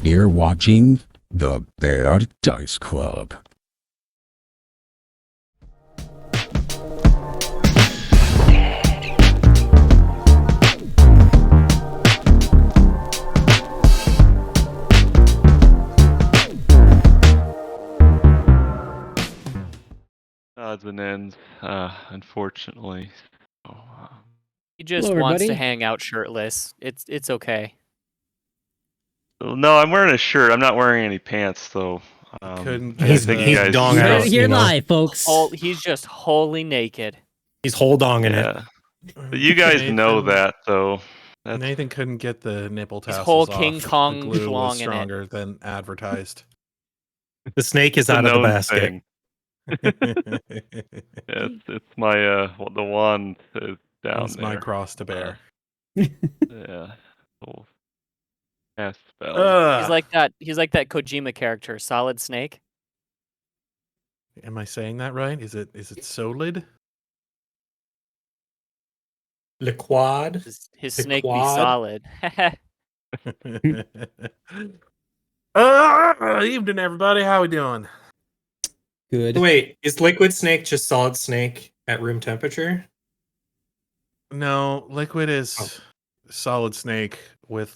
You're watching the Bear Dice Club. Odds and ends, unfortunately. So, He just Hello, wants to everybody. hang out shirtless. It's okay. no, I'm wearing a shirt. I'm not wearing any pants, though. Couldn't I get think the- you guys dong You heard out, it here you know. live, folks. He's just wholly naked. He's whole donging it. Yeah, but you guys know Nathan- that, though. That's Nathan couldn't get the nipple His tassels whole off. King Kong the glue was schlong in it. stronger than advertised. The snake is a out of the known basket. thing. It's my the wand is down That's there. my cross to bear. Yeah. Oh. Cast spell. He's like that Kojima character, Solid Snake. Am I saying that right? Is it solid? Le quad. His The snake be quad? solid. Evening, everybody. How we doing? Good. Wait, is liquid snake just solid snake at room temperature? No, liquid is Oh. solid snake with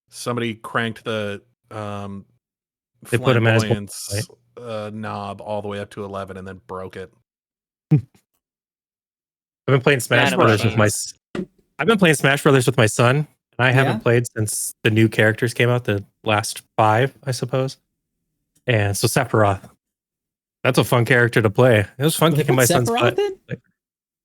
somebody cranked the They put 'em as flamboyance knob all the way up to 11 and then broke it. I've been playing Smash Nano Brothers with my. machines. I've been playing Smash Brothers with my son, and I haven't Yeah? played since the new characters came out, the last 5, I suppose. And so Sephiroth, that's a fun character to play. It was fun They kicking put my son's Sephiroth butt. in?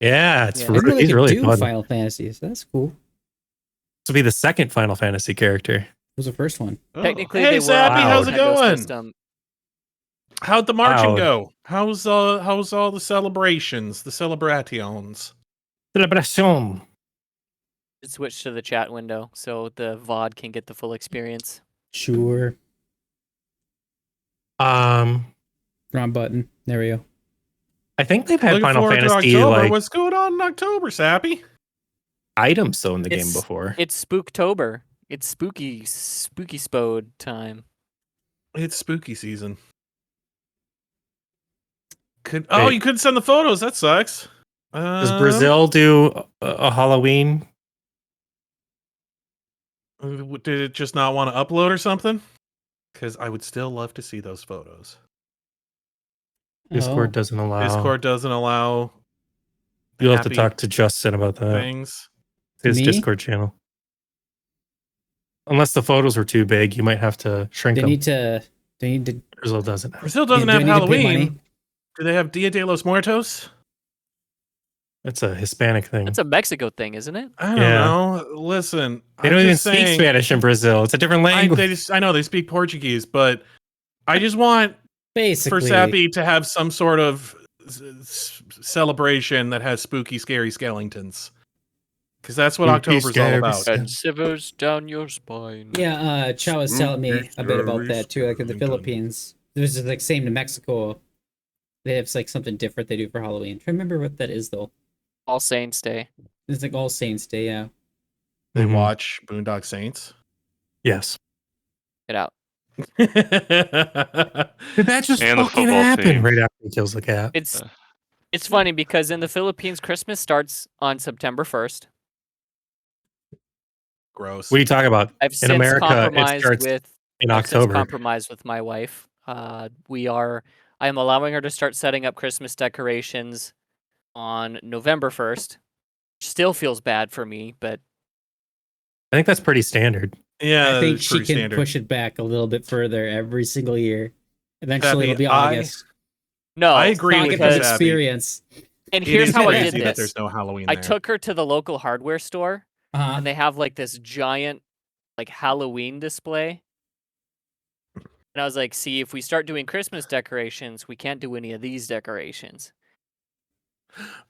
Yeah, it's Yeah. I didn't know they he's could really do fun. Final Fantasy, so that's cool. What This will be the second Final Fantasy character. was the first one? Oh. Technically, Hey, they were Zappy, on how's the it Nintendo going? system. How'd the marching Wow. go? How's all the celebrations, the celebrations? Celebration. Switch to the chat window so the VOD can get the full experience. Sure. Wrong button. There we go. I think they've had Looking Final forward to Fantasy October. like What's going on in October, Sappy? items though in the game It's- before. It's Spooktober. It's spooky spode time. It's spooky season. You Wait. couldn't send the photos. That sucks. Does Brazil do a Halloween? Did it just not want to upload or something? Because I would still love to see those photos. Discord Oh. doesn't allow. Discord doesn't allow You'll have to happy talk to Justin about that. things. His Me? Discord channel. Unless the photos were too big, you might have to shrink They them. need to. They need to. Brazil doesn't. Brazil doesn't do I have need to pay Halloween. money? Do they have Dia de los Muertos? That's a Hispanic thing. That's a Mexico thing, isn't it? I don't Yeah. know. Listen, They don't even speak Spanish in Brazil. It's a different language. I know they speak Portuguese, but I just want Basically. for Sappy to have some sort of celebration that has spooky, scary skeletons. Because that's what Spooky, October's all scary about. And shivers down your spine. Yeah, Chow was telling me a bit about that too. Like in the Spooky Philippines, there's like same to Mexico. They have like something different they do for Halloween. I remember what that is though. All Saints Day. It's like All Saints Day. Yeah. They Mhm. watch Boondock Saints. Yes. Get out. Did that just And the fucking football happen team. right after he kills the cat? It's funny because in the Philippines, Christmas starts on September 1st. Gross. What are you talking about? I've In since America, it compromised starts with in I've since October. compromised with my wife. I am allowing her to start setting up Christmas decorations on November 1st. Still feels bad for me, but I think that's pretty standard. Yeah, I think it's she pretty can standard. push it back a little bit further every single year. Eventually, it'll be I- August. no. I agree I'll with get you, the Sappy. experience. And It here's is how I crazy did that this. there's no Halloween I there. took her to the local hardware store, Uh-huh. and they have like this giant like Halloween display. And I was like, see, if we start doing Christmas decorations, we can't do any of these decorations.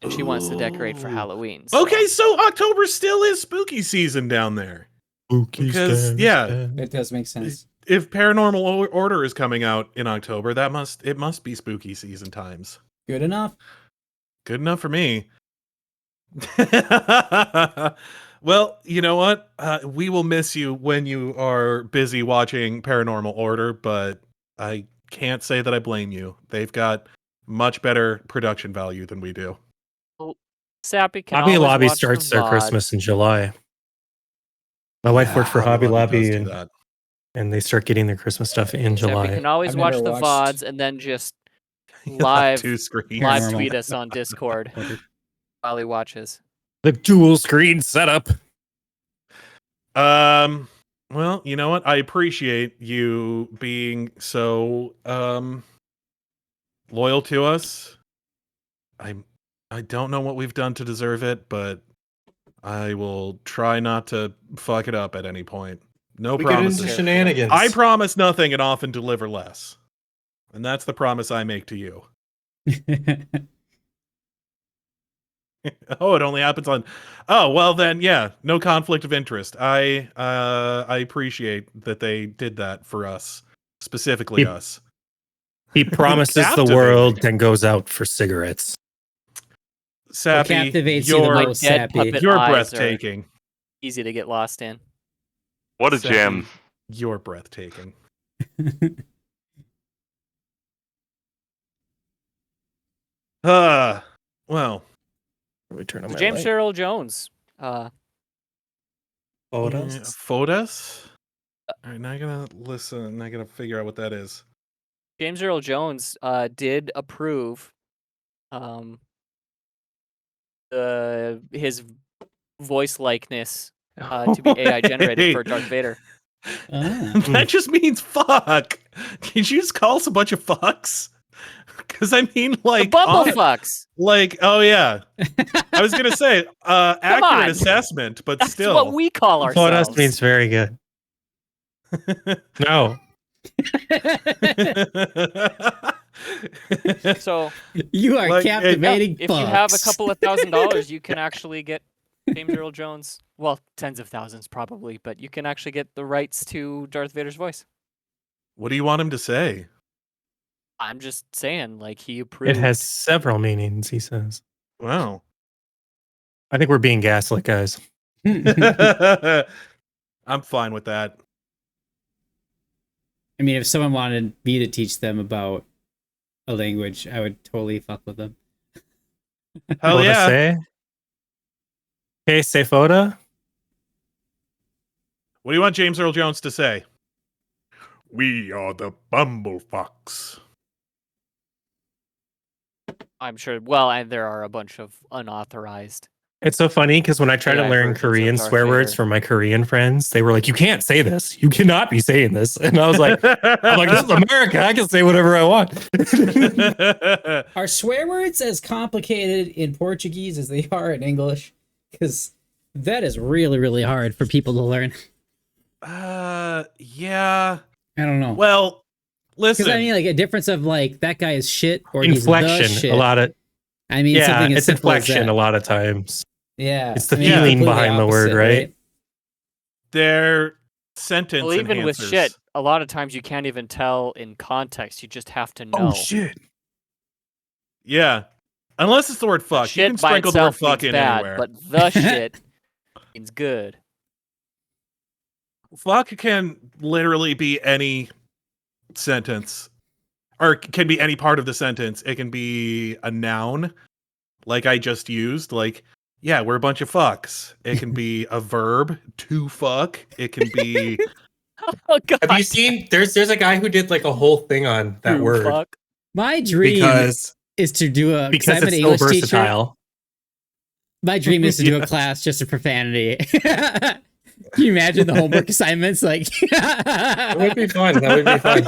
And she wants to decorate for Ooh. Halloween. so- Okay, so October still is spooky season down there. Because, yeah. It does make sense. If Paranormal Order is coming out in October, it must be spooky season times. Good enough. Good enough for me. Well, you know what? We will miss you when you are busy watching Paranormal Order, but I can't say that I blame you. They've got much better production value than we do. Sappy can Hobby always Lobby watch starts the their Christmas in July. My wife worked for Hobby Lobby, does do and they start getting their Christmas stuff in Sappy July. can always I've watch never the watched VODs and then just that. live Two screens. live Paranormal. tweet us on Discord while he watches. The dual screen setup. Well, you know what? I appreciate you being so loyal to us. I don't know what we've done to deserve it, but I will try not to fuck it up at any point. No We get into promises. shenanigans. I promise nothing and often deliver less. And that's the promise I make to you. Oh, it only happens on. Oh, well then, yeah, no conflict of interest. I appreciate that they did that for us, specifically He- us. He promises the Captivating. world, then goes out for cigarettes. Sappy, captivates you the you're most, Dead Sappy? puppet you're eyes are breathtaking. easy to get lost in. What a Sappy, gem. You're breathtaking. Well, Let me turn on So my James light. Earl Jones. Photos. Photos. All right, now I gotta listen. I gotta figure out what that is. James Earl Jones did approve his voice likeness to be AI generated for Darth Vader. Ah. That just means fuck. Can you just call us a bunch of fucks? Because I mean, like, the Bumblefucks. like, oh yeah. I was gonna say, on. accurate assessment, but That's still. what we call ourselves. Photos means very good. No. So You are Like, captivating. if you have a fucks. couple of $1,000s, you can actually get James Earl Jones. Well, tens of thousands probably, but you can actually get the rights to Darth Vader's voice. What do you want him to say? I'm just saying, like he approved. It has several meanings, he says. Wow. I think we're being gaslit, guys. I'm fine with that. I mean, if someone wanted me to teach them about a language, I would totally fuck with them. Hell Photo yeah. say? Okay, say photo. What do you want James Earl Jones to say? We are the Bumblefucks. I'm sure. Well, and there are a bunch of unauthorized. It's so funny because when I try to AI learn versions of Korean Darth swear words Vader. from my Korean friends, they were like, "You can't say this. You cannot be saying this." And I was like, "I'm like, this is America. I can say whatever I want." Are swear words as complicated in Portuguese as they are in English? Because that is really, really hard for people to learn. Yeah. I don't know. Well, listen. Because I mean, like a difference of like that guy is shit or he's the Inflection, shit. a lot of I mean, yeah, something as it's simple as inflection that. a lot of times. Yeah, It's the I mean, feeling completely behind the word, opposite, right? They're sentence Well, even with enhancers. shit, a lot of times you can't even tell in context. You just have to know. shit! Yeah. Unless it's the word fuck. You Shit can by sprinkle the word itself fuck means in bad, anywhere. but the shit means good. Fuck can literally be any sentence. Or can be any part of the sentence. It can be a noun, like I just used. Like, yeah, we're a bunch of fucks. It can be a verb, to fuck. It can be... Oh god. Have you seen? There's a guy who did like a whole thing on that True word fuck. My dream because is to do a because I'm an it's so English teacher. versatile. My dream is to do a Yes. class just of profanity. Can you imagine the homework assignments? Like, That would be fun. That would be fun.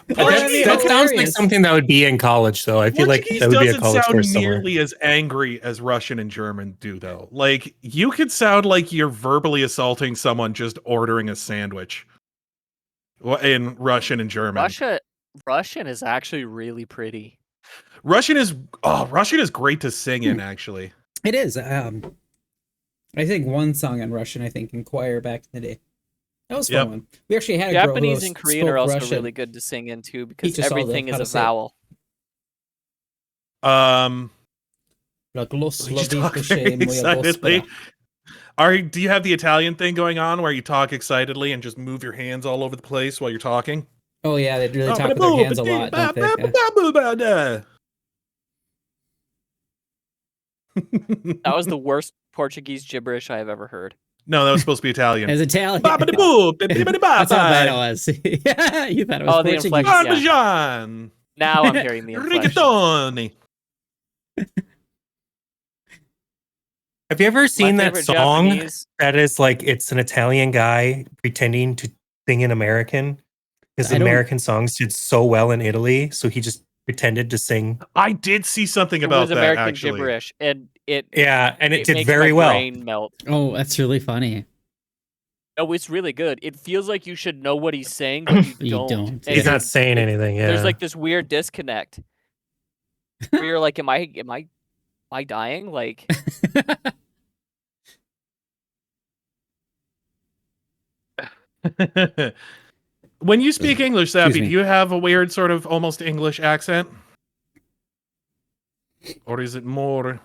Portuguese That sounds like hilarious. something that would be in college, though. I feel like Portuguese that would be a doesn't college sound course somewhere. nearly as angry as Russian and German do, though. Like, you could sound like you're verbally assaulting someone just ordering a sandwich in Russian and German. Russian is actually really pretty. Russian is great to sing in, actually. it is. I think one song in Russian, I think, in choir back in the day. That was a Yep. fun one. We actually had a girl who Japanese and Korean are spoke also Russian. really good to sing in too because Teach us all everything how is to a say it. vowel. Like, We just talk very excitedly. Do you have the Italian thing going on where you talk excitedly and just move your hands all over the place while you're talking? Oh yeah, they really talk with their hands a lot, don't they? Yeah. That was the worst Portuguese gibberish I have ever heard. No, that was supposed to be Italian. As Italian. Ba-ba-da-boo, That's how bad it ba-ba-da-ba. was. Yeah, you thought it was Oh, the Portuguese. inflection. Yeah. Parmesan. Now I'm hearing the inflection. Rigatoni. Have you ever My seen that favorite song Japanese- that is like it's an Italian guy pretending to sing in American? Because I don't- American songs did so well in Italy, so he just pretended to sing. I did see something It about was that American actually. gibberish, and it Yeah, and it did makes very my well. brain melt. Oh, that's really funny. Oh, it's really good. It feels like you should know what he's saying, but you You don't. don't. And He's not saying anything. Yeah, There's like this weird disconnect where you're like, am I dying? Like, When you speak English, Sappy, Excuse do me. you have a weird sort of almost English accent? Or is it more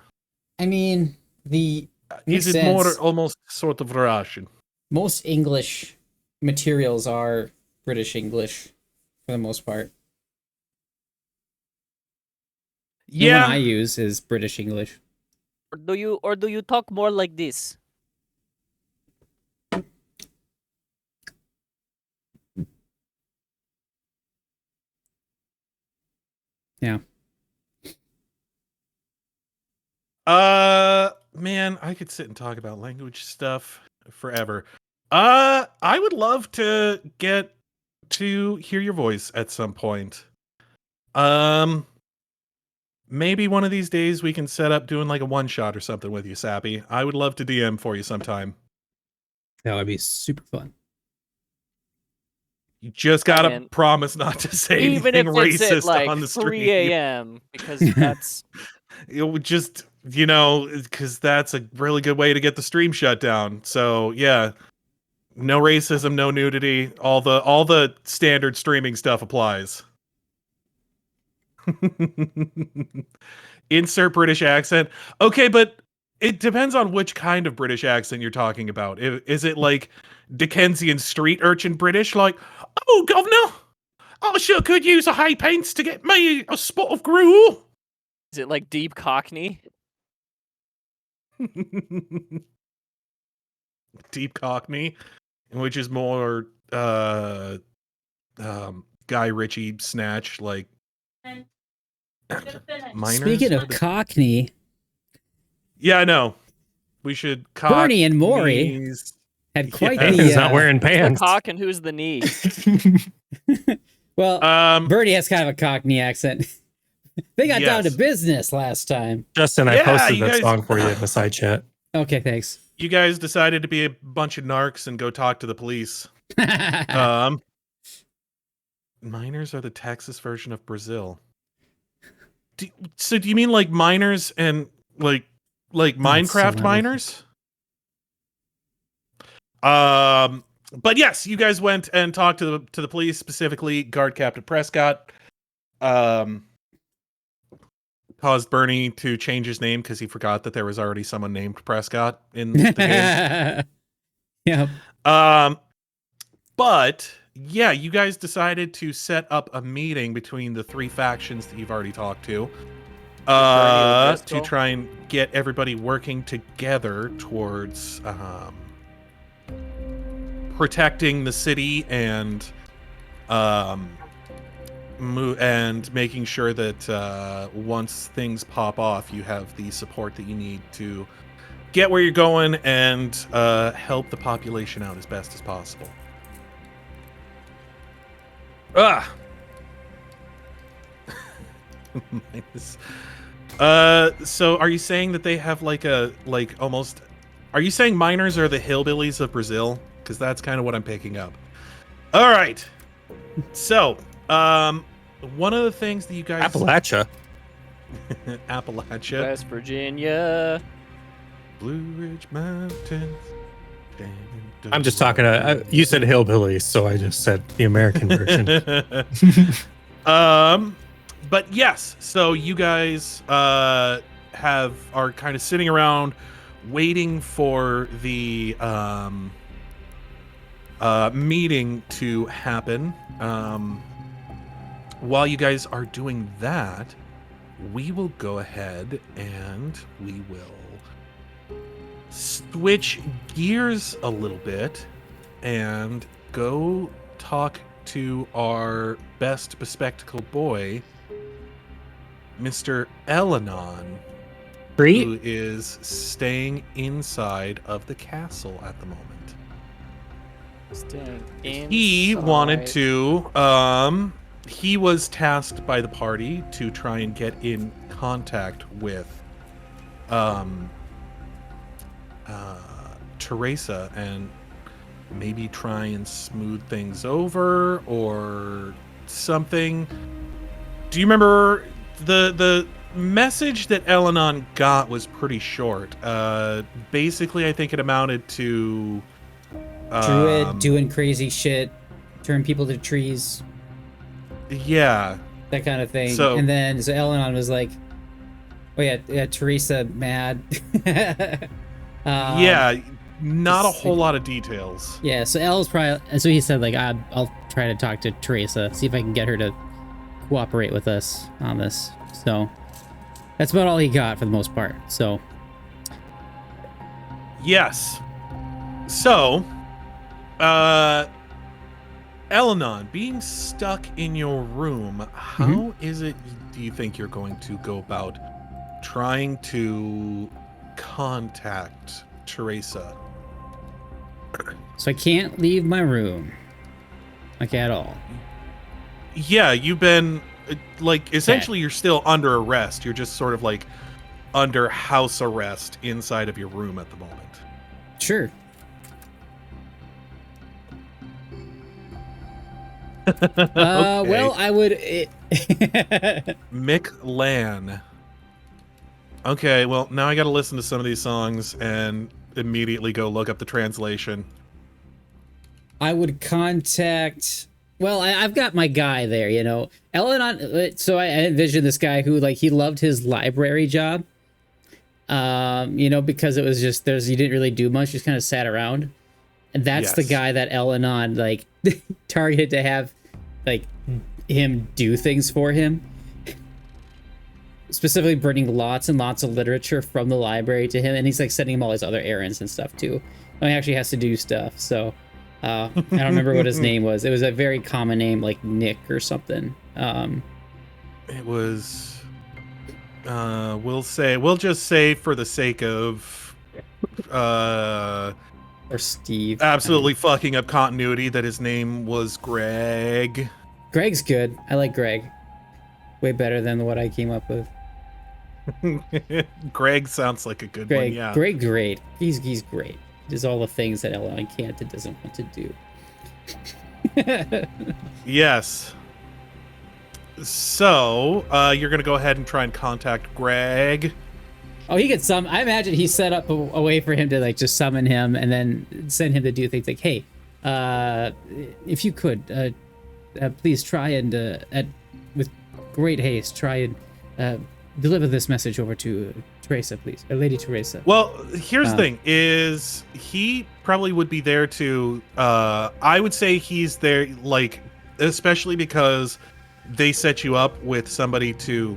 I mean, Makes is it more sense. almost sort of Russian? most English materials are British English for the most part. The one I use is British English. or do you talk more like this? Yeah. Man, I could sit and talk about language stuff forever. I would love to get to hear your voice at some point. Maybe one of these days we can set up doing like a one shot or something with you, Sappy. I would love to DM for you sometime. That would be super fun. You just gotta And promise not to say Even if anything it's at racist like on the 3 stream. a.m. because that's It would just, because that's a really good way to get the stream shut down. So yeah, no racism, no nudity, all the standard streaming stuff applies. Insert British accent. Okay, but it depends on which kind of British accent you're talking about. Is it like Dickensian street urchin British, like, oh governor, I sure could use a halfpence to get me a spot of gruel. is it like deep Cockney? Deep Cockney, which is more Guy Ritchie snatch, like minors. Speaking of Cockney, Yeah, I know. We should Bernie and Maury Cockneys. had quite Yeah. the. he's not wearing Who's the pants. cock and who's the knee? Well, Bernie has kind of a Cockney accent. They got down to Yes. business last time. Justin, I Yeah, posted you that guys- song for you in the side chat. Okay, thanks. You guys decided to be a bunch of narcs and go talk to the police. Miners are the Texas version of Brazil. So do you mean like miners and like Minecraft so miners? But yes, you guys went and talked to the police, specifically Guard Captain Prescott. Caused Bernie to change his name because he forgot that there was already someone named Prescott in the game. Yep. But yeah, you guys decided to set up a meeting between the three factions that you've already talked to, to O'Driscoll? try and get everybody working together towards protecting the city and and making sure that once things pop off, you have the support that you need to get where you're going and help the population out as best as possible. So are you saying that they have like almost, are you saying miners are the hillbillies of Brazil? Because that's kind of what I'm picking up. All right. So, one of the things that you guys Appalachia. Appalachia, West Virginia. Blue Ridge Mountains. I'm just talking to. You said hillbillies, so I just said the American version. But yes, so you guys are kind of sitting around waiting for the meeting to happen. While you guys are doing that, we will go ahead and we will switch gears a little bit and go talk to our best bespectacled boy, Mr. Elanon, who is staying inside of the castle at the moment. He wanted to, he was tasked by the party to try and get in contact with, Teresa and maybe try and smooth things over or something. Do you remember the message that Elanon got was pretty short. Basically, I think it amounted to Druid doing crazy shit, turn people to trees, yeah, that kind of thing. So- And then so Elanon was like, "Oh yeah, Teresa mad." Yeah, not a whole lot of details. Yeah, so El's probably, and so he said like, I'll try to talk to Teresa, see if I can get her to cooperate with us on this. So that's about all he got for the most part. So Yes. So, Elanon, being stuck in your room, how is it do you think you're going to go about trying to contact Teresa? so I can't leave my room, like at all. Yeah, you've been like essentially you're still under arrest. You're just sort of like under house arrest inside of your room at the moment. Sure. Well, I would. Mick Lan. Okay, well, now I got to listen to some of these songs and immediately go look up the translation. I would contact. Well, I've got my guy there, you know. Elanon. So I envisioned this guy who, like, he loved his library job. You know, because it was just you didn't really do much, just kind of sat around, and that's the Yes. guy that Elanon like targeted to have like him do things for him. Specifically, bringing lots and lots of literature from the library to him, and he's like sending him all his other errands and stuff too. He actually has to do stuff. So I don't remember what his name was. It was a very common name, like Nick or something. It was we'll just say for the sake of Or Steve. absolutely fucking up continuity that his name was Greg. Greg's good. I like Greg. Way better than what I came up with. Greg sounds like a good Greg, one, yeah. Greg, great. He's great. He does all the things that Elanon can't and doesn't want to do. Yes. So, you're gonna go ahead and try and contact Greg. Oh, he gets some. I imagine he set up a way for him to like just summon him and then send him to do things like, hey, if you could, please try and with great haste, try and deliver this message over to Teresa, please, Lady Teresa. Well, here's the thing: is he probably would be there to? I would say he's there, like, especially because they set you up with somebody to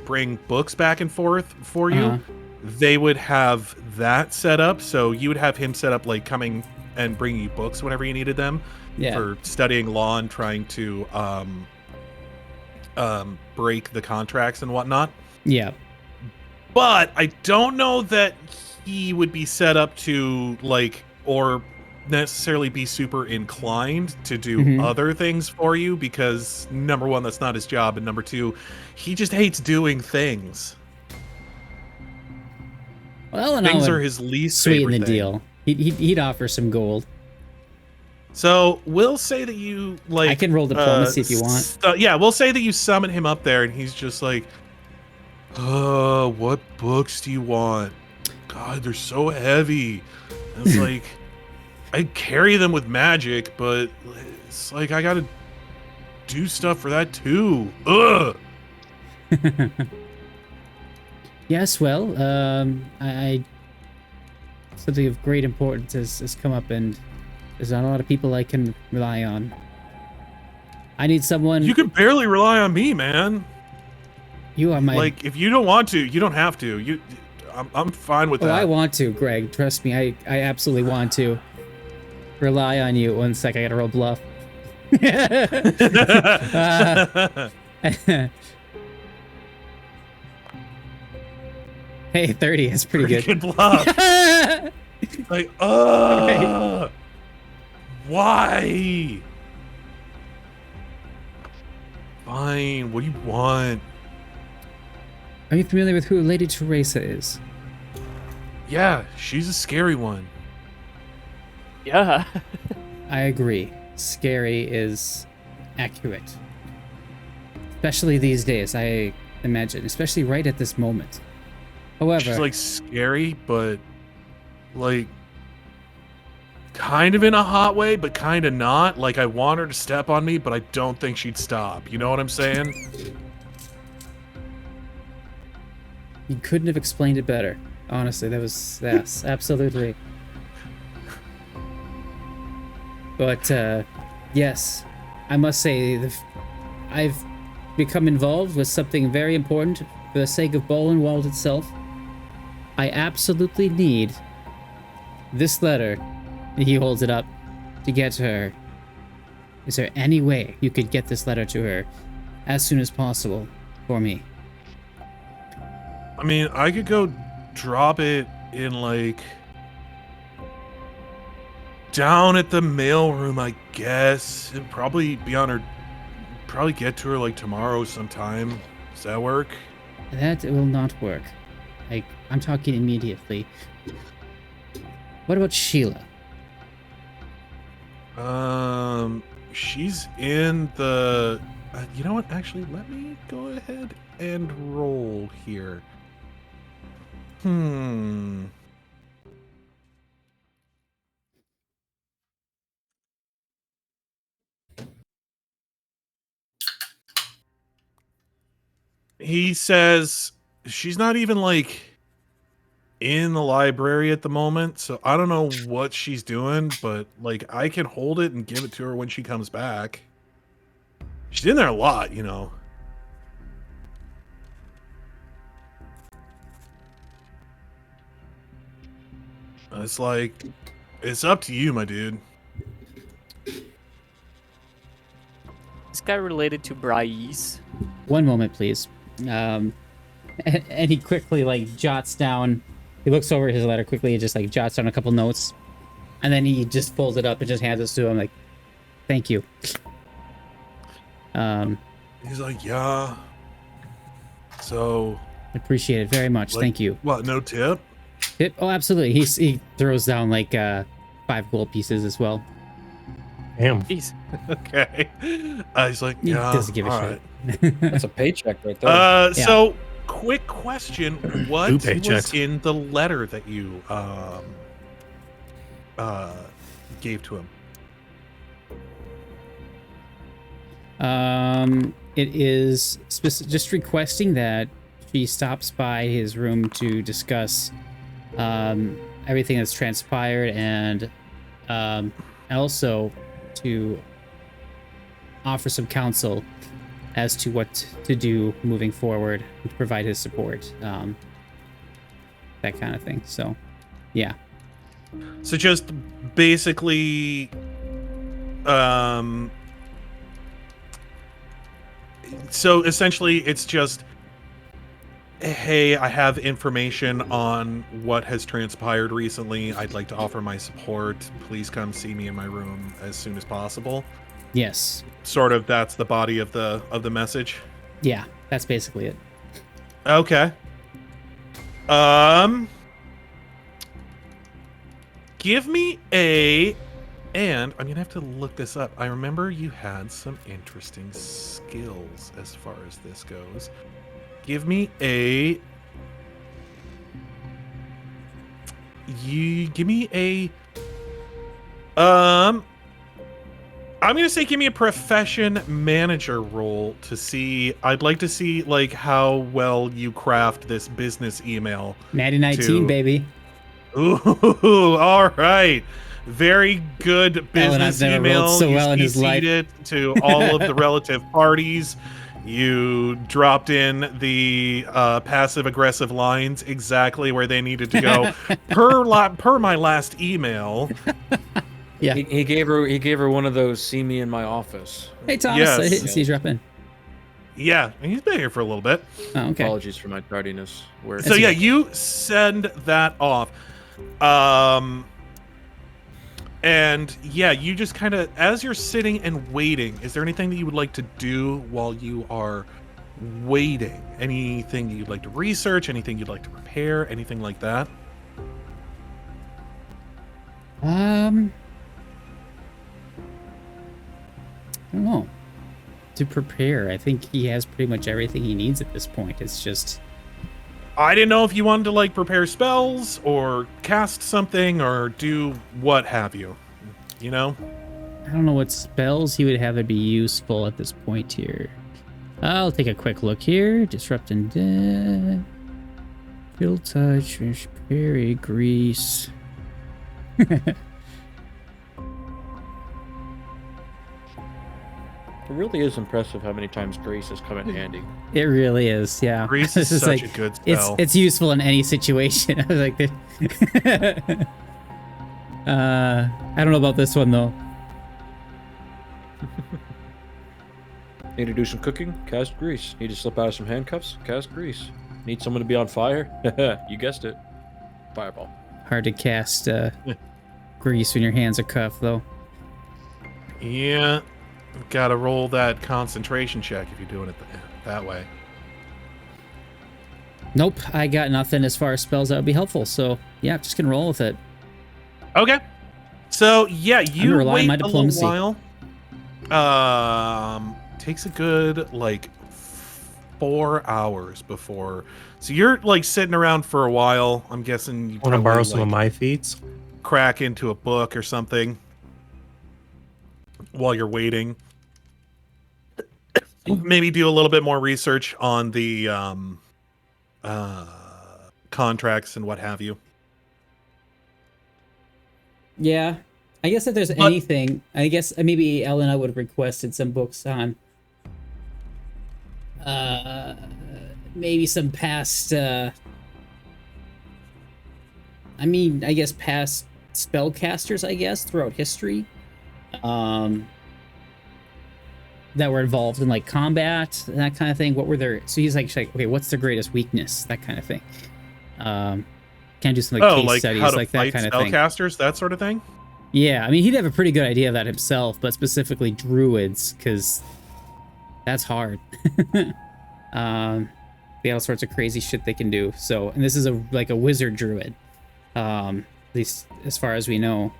bring books back and forth for you. Uh-huh. They would have that set up, so you would have him set up, like, coming and bringing you books whenever you needed them Yeah. for studying law and trying to break the contracts and whatnot. Yeah. But I don't know that he would be set up to, like, or necessarily be super inclined to do Mhm. other things for you, because number one, that's not his job, and number two, he just hates doing things. Well, Elanon Things would are his least sweeten favorite the thing. deal. He'd offer some gold. So we'll say that you, like, I can roll diplomacy if you want. Yeah, we'll say that you summon him up there, and he's just like, what books do you want? God, they're so heavy. And it's like, I carry them with magic, but it's like I gotta do stuff for that too. Ugh. Yes, well, I something of great importance has come up, and there's not a lot of people I can rely on. I need someone. You can barely rely on me, man. You are my. Like, if you don't want to, you don't have to. I'm fine with Oh, that. I want to, Greg. Trust me, I absolutely want to rely on you. One sec, I gotta roll bluff. Hey, 30. That's pretty good. Good bluff. Like, why? Fine. What do you want? Are you familiar with who Lady Teresa is? Yeah, she's a scary one. Yeah. I agree. Scary is accurate. Especially these days, I imagine. Especially right at this moment. However, She's like scary, but like kind of in a hot way, but kind of not. Like, I want her to step on me, but I don't think she'd stop. You know what I'm saying? you couldn't have explained it better. Honestly, that was yes, absolutely. But yes, I must say I've become involved with something very important for the sake of Bolenwald itself. I absolutely need this letter. And he holds it up to get to her. Is there any way you could get this letter to her as soon as possible for me? I mean, I could go drop it in, like, down at the mailroom, I guess. It'd probably be on her. Probably get to her, like, tomorrow sometime. Does that work? That will not work. I'm talking immediately. What about Sheila? She's in the. You know what? Actually, let me go ahead and roll here. He says she's not even, like, in the library at the moment, so I don't know what she's doing, but, like, I can hold it and give it to her when she comes back. She's in there a lot, you know. It's like, it's up to you, my dude. This guy related to Bryce. One moment, please. And he quickly, like, jots down. He looks over his letter quickly and just, like, jots down a couple notes. And then he just folds it up and just hands it to him, like, thank you. He's like, yeah. So, Appreciate it very much. like, Thank you. What, no tip? Oh, absolutely. He throws down, like, 5 gold pieces as well. Damn. Jeez. Okay. He's like, He yeah. doesn't give a all shit. right. That's a paycheck right there. So, quick question. What Two was paychecks. in the letter that you gave to him? It is just requesting that she stops by his room to discuss everything that's transpired, and also to offer some counsel as to what to do moving forward and to provide his support, that kind of thing. So, yeah. So just basically, so essentially it's just, hey, I have information on what has transpired recently. I'd like to offer my support. Please come see me in my room as soon as possible. Yes. Sort of, that's the body of the message. Yeah, that's basically it. Okay. Give me a, and I'm gonna have to look this up. I remember you had some interesting skills as far as this goes. Give me a, I'm gonna say give me a profession manager role to see. I'd like to see, like, how well you craft this business email. Natty 19, To- baby. Ooh, all right. Very good business never rolled email. so You well in his life. CC'd it to all of the relative parties. You dropped in the passive-aggressive lines exactly where they needed to go. Per my last email. Yeah. He gave her one of those "see me in my office." Hey, Thomas. Yes. I didn't see you drop in. Yeah, he's been here for a little bit. Oh, okay. Apologies for my tardiness. Where So yeah, you send that off. And yeah, you just kind of, as you're sitting and waiting, is there anything that you would like to do while you are waiting? Anything that you'd like to research? Anything you'd like to prepare? Anything like that? I don't know. To prepare, I think he has pretty much everything he needs at this point. It's just I didn't know if you wanted to like prepare spells or cast something or do what have you. You know? I don't know what spells he would have to be useful at this point here. I'll take a quick look here. Disrupt and death. Chill touch, parry, grease. It really is impressive how many times Grace has come in handy. It really is, yeah. Grease This is such like, a good spell. it's useful in any situation. I was like, I don't know about this one though. Need to do some cooking? Cast Grease. Need to slip out of some handcuffs? Cast Grease. Need someone to be on fire? You guessed it. Fireball. Hard to cast grease when your hands are cuffed though. Yeah. Gotta roll that concentration check if you're doing it that way. Nope, I got nothing as far as spells that would be helpful. So yeah, just gonna roll with it. Okay. So yeah, you rely on wait my a diplomacy. little while. Takes a good like 4 hours before. So you're like sitting around for a while. I'm guessing you Want to probably, borrow some like, of my feats? crack into a book or something while you're waiting. Maybe do a little bit more research on the contracts and what have you. Yeah, I guess if there's anything, I guess maybe Elena would have requested some books on maybe some past I guess past spellcasters, I guess, throughout history. That were involved in like combat and that kind of thing. What were their, so he's like, okay, what's their greatest weakness? That kind of thing. Can't do some like case like studies how to like that fight kind of thing. spellcasters, that sort of thing. Yeah, I mean, he'd have a pretty good idea of that himself, but specifically druids, because that's hard. They have all sorts of crazy shit they can do. So, and this is a wizard druid, at least as far as we know.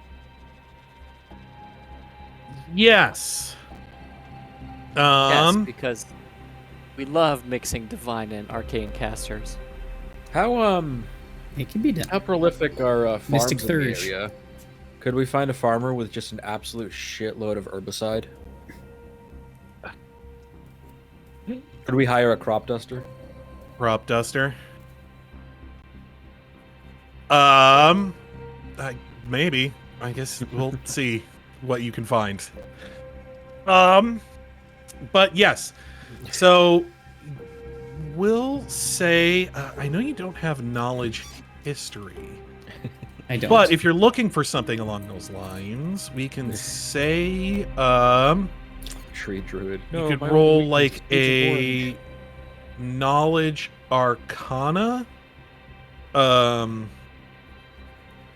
Yes. Yes, because we love mixing divine and arcane casters. How It can be done. how prolific are farms Mystic in the Thurge. area? Could we find a farmer with just an absolute shitload of herbicide? Could we hire a crop duster? Crop duster. Maybe. I guess we'll see what you can find. But yes. So we'll say I know you don't have knowledge history. I don't. But if you're looking for something along those lines, we can say Tree druid. you could roll like a knowledge arcana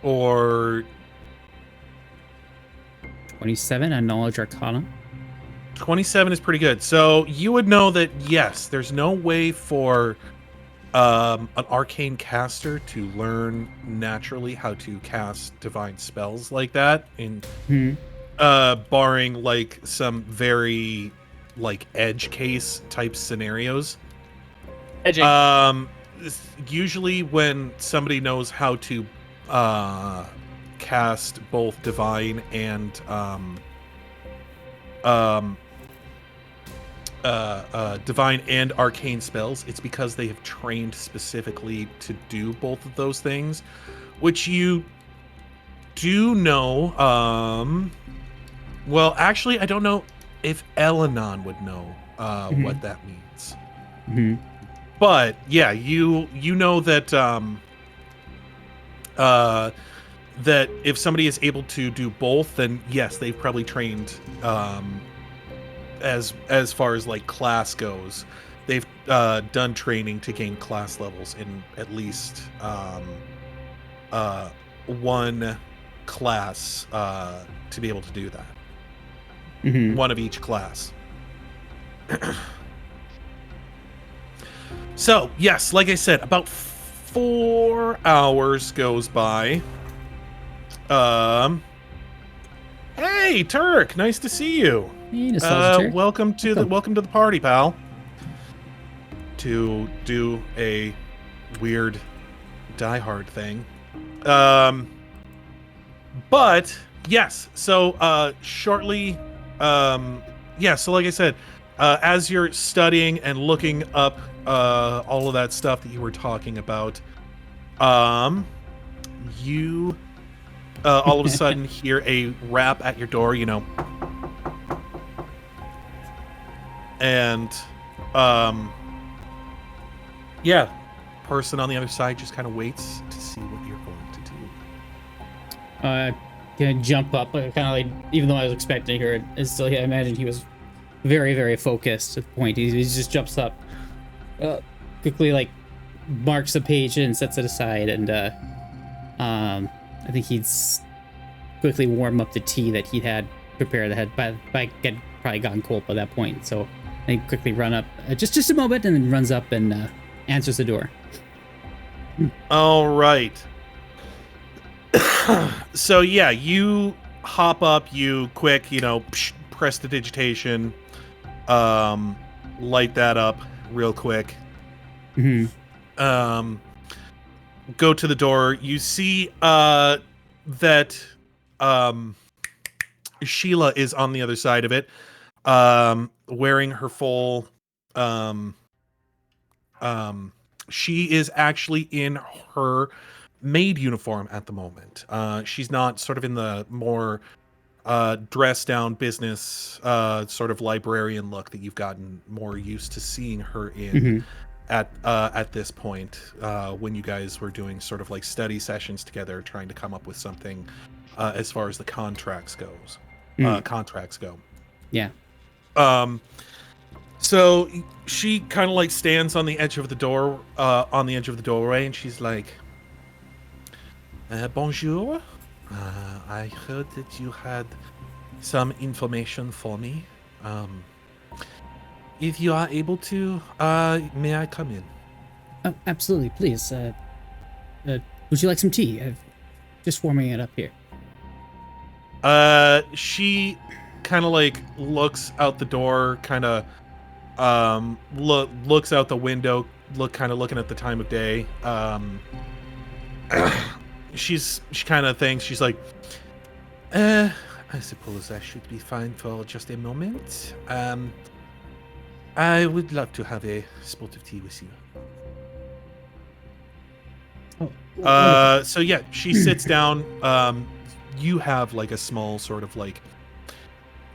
or 27 on knowledge arcana. 27 is pretty good. So you would know that yes, there's no way for an arcane caster to learn naturally how to cast divine spells like that in barring like some very like edge case type scenarios. Edging. Usually when somebody knows how to cast both divine and divine and arcane spells, it's because they have trained specifically to do both of those things, which you do know. Well, actually, I don't know if Elanon would know what that means. Mhm. But yeah, you know that that if somebody is able to do both, then yes, they've probably trained as far as like class goes. They've done training to gain class levels in at least one class to be able to do that. Mhm. One of each class. So, yes, like I said, about 4 hours goes by. Hey, Turk, nice to see you. Hey, nostalgia Turk. Welcome to the party, pal. To do a weird Die Hard thing. But yes, so shortly so like I said, as you're studying and looking up all of that stuff that you were talking about, you all of a sudden hear a rap at your door, and person on the other side just kind of waits to see what you're going to do. Gonna jump up, kind of like, even though I was expecting her, it's still, I imagine he was very, very focused at the point. He just jumps up, quickly, like, marks a page and sets it aside, and I think he'd quickly warm up the tea that he had prepared that had probably gotten cold by that point. So they quickly run up, just a moment, and then runs up and answers the door. All right. So yeah, you hop up, you quick, press the digitation, light that up real quick. Mm-hmm. Go to the door. You see that Sheila is on the other side of it, wearing her full she is actually in her maid uniform at the moment. She's not sort of in the more dressed down business sort of librarian look that you've gotten more used to seeing her in at this point, when you guys were doing sort of like study sessions together, trying to come up with something as far as the contracts go. Yeah. So she kind of like stands on the edge of the door, doorway, and she's like, bonjour. I heard that you had some information for me. If you are able to, may I come in? Oh, absolutely, please. Would you like some tea? I'm just warming it up here. She kind of like looks out the door, kind of looks out the window, looking at the time of day. She kind of thinks, she's like, I suppose I should be fine for just a moment. I would love to have a spot of tea with you. So yeah, she sits down. You have like a small sort of like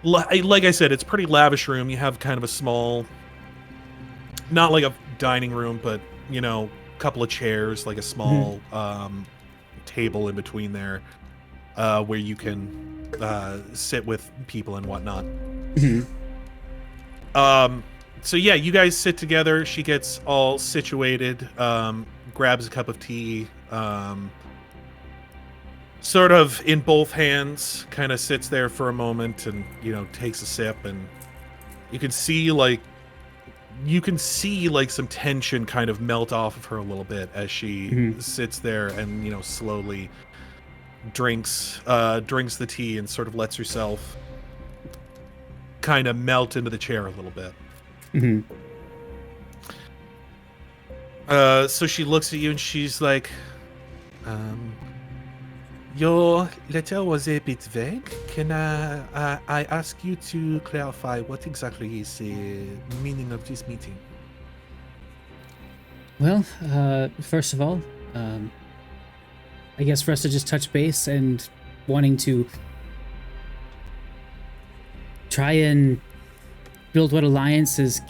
I said, it's a pretty lavish room. You have kind of a small, not like a dining room, but a couple of chairs, like a small table in between there, where you can sit with people and whatnot. So yeah, you guys sit together. She gets all situated, grabs a cup of tea, sort of in both hands, kind of sits there for a moment and takes a sip, and you can see like some tension kind of melt off of her a little bit as she sits there and slowly drinks the tea and sort of lets herself kind of melt into the chair a little bit. So she looks at you and she's like, Your letter was a bit vague. Can I ask you to clarify what exactly is the meaning of this meeting? Well, first of all, I guess for us to just touch base and wanting to try and build what alliances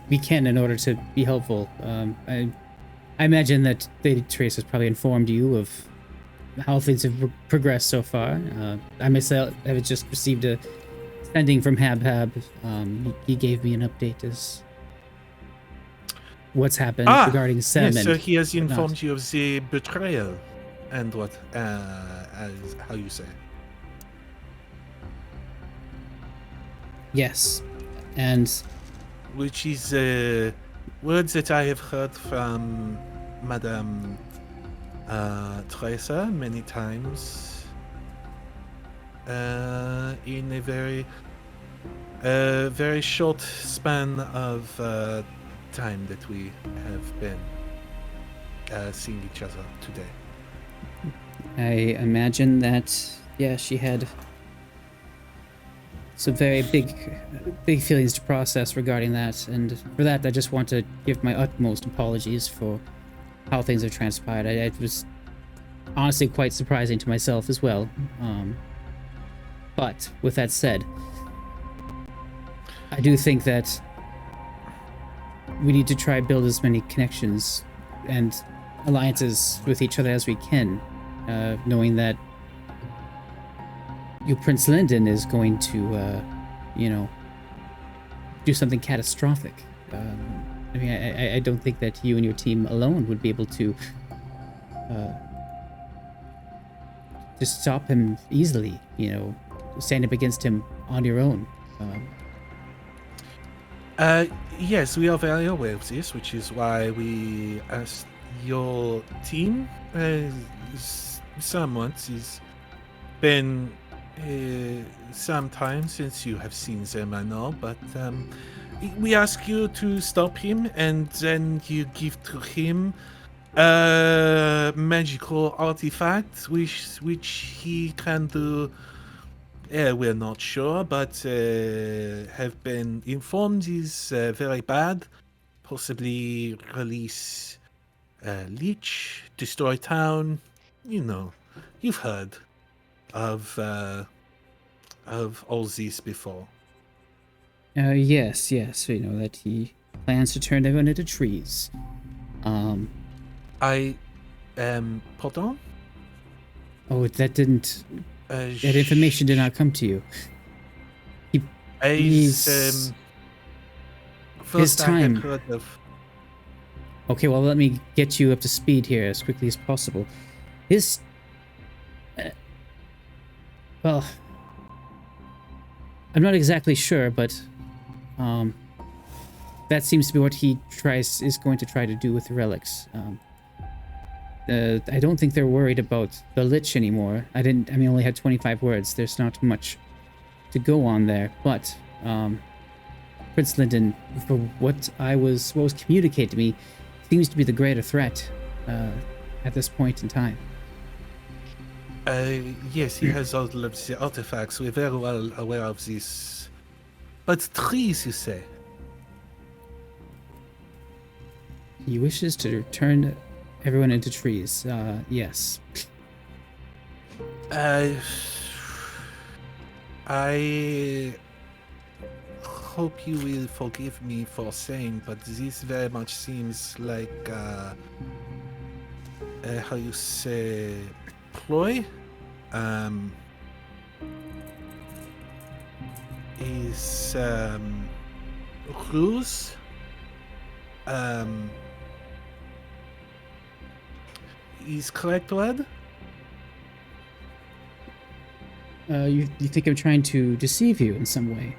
we can in order to be helpful. I imagine that Lady Trace has probably informed you of how things have progressed so far. I myself have just received a sending from Habhab. He gave me an update as what's happened regarding Sem. Yes, so and he has informed whatnot. you of the betrayal and what, as how you say. Yes, and Which is words that I have heard from Madame Teresa many times in a very short span of time that we have been seeing each other today. I imagine that, yeah, she had some very big feelings to process regarding that, and for that I just want to give my utmost apologies for how things have transpired. It was honestly quite surprising to myself as well. But with that said, I do think that we need to try build as many connections and alliances with each other as we can, knowing that Prince Linden is going to, do something catastrophic. I mean, I don't think that you and your team alone would be able to just stop him easily, stand up against him on your own. Yes, we are very aware of this, which is why we asked your team. Somewhat, it's been some time since you have seen them, I know, but we ask you to stop him, and then you give to him a magical artifact, which he can do. We're not sure, but have been informed is very bad. Possibly release Leech, destroy town. You've heard of all this before. Yes, that he plans to turn everyone into trees. Pardon? Oh, that information did not come to you. His first I had time. heard of. Okay, well, let me get you up to speed here as quickly as possible. Well, I'm not exactly sure, but that seems to be what he is going to try to do with the relics. I don't think they're worried about the Lich anymore. I only had 25 words. There's not much to go on there, but Prince Linden, for what was communicated to me, seems to be the greater threat at this point in time. Yes, he has all of the artifacts. We're very well aware of this. But trees, you say? He wishes to turn everyone into trees. Yes. I hope you will forgive me for saying, but this very much seems like, how you say, ploy? Is, ruse? Is correct word? You think I'm trying to deceive you in some way?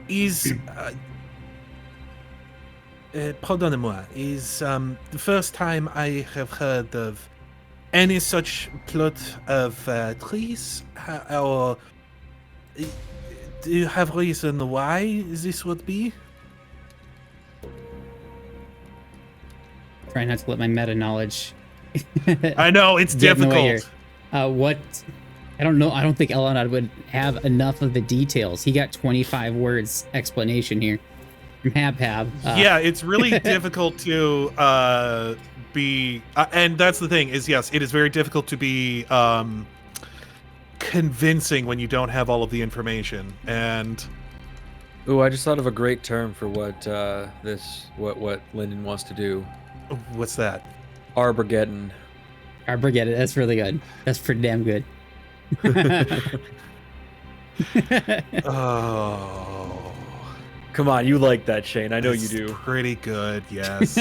Is pardonnez-moi, is the first time I have heard of any such plot of trees, or do you have reason why this would be? Try not to let my meta knowledge. I know it's Get in the way difficult. What? I don't know. I don't think Elonad would have enough of the details. He got 25 words explanation here from Hab. Yeah, it's really difficult to be, and that's the thing is, yes, it is very difficult to be convincing when you don't have all of the information. And Ooh, I just thought of a great term for what what Lyndon wants to do. what's that? Armageddon. Armageddon. That's really good. That's pretty damn good. Oh, Come on, you like that, Shane. I know it's you do. Pretty good, yes.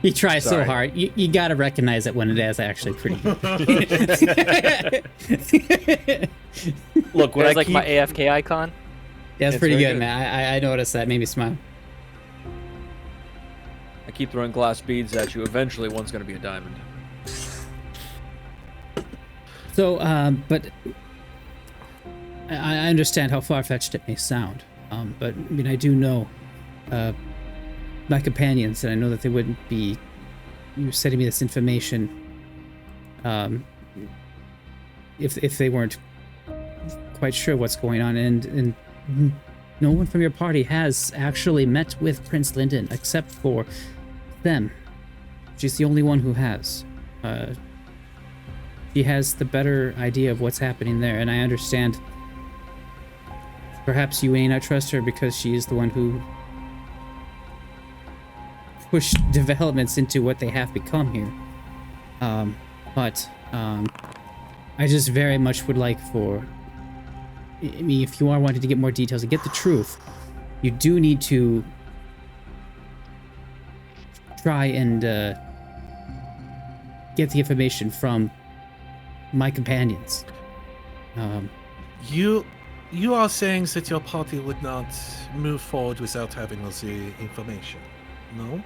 He tries so Sorry. hard. You gotta recognize it when it is actually pretty good. Look, when There's I like keep, my AFK icon. That's It's pretty very good, good. man. I noticed that. Made me smile. I keep throwing glass beads at you, eventually one's gonna be a diamond. So, but I understand how far-fetched it may sound. But I mean, I do know my companions, and I know that they wouldn't be sending me this information if they weren't quite sure what's going on. And no one from your party has actually met with Prince Lyndon except for them. She's the only one who has. She has the better idea of what's happening there, and I understand. Perhaps you may not trust her because she is the one who pushed developments into what they have become here. But I just very much would like for... I mean, if you are wanting to get more details and get the truth, you do need to try and get the information from my companions. You are saying that your party would not move forward without having all the information, no?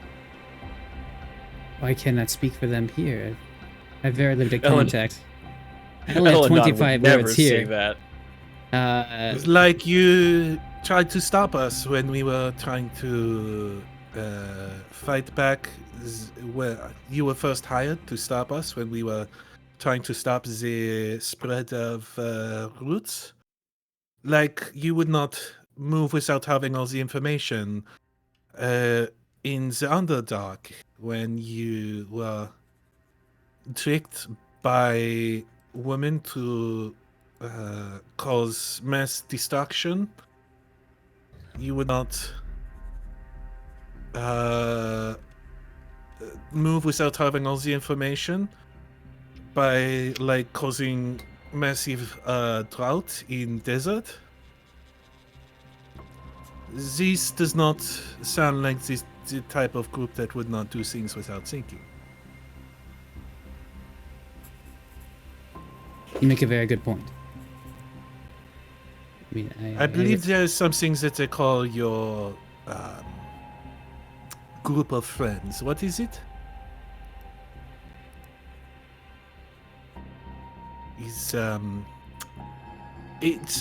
I cannot speak for them here. I have very limited Ellen- contact. I only have Elendon would 25 never words say here. that. It's like you tried to stop us when we were trying to fight back. Where you were first hired to stop us when we were trying to stop the spread of roots. Like, you would not move without having all the information in the Underdark when you were tricked by women to cause mass destruction. You would not move without having all the information by, like, causing massive drought in desert. This does not sound like the type of group that would not do things without thinking. You make a very good point. I mean, I believe there's something that they call your group of friends. What is it?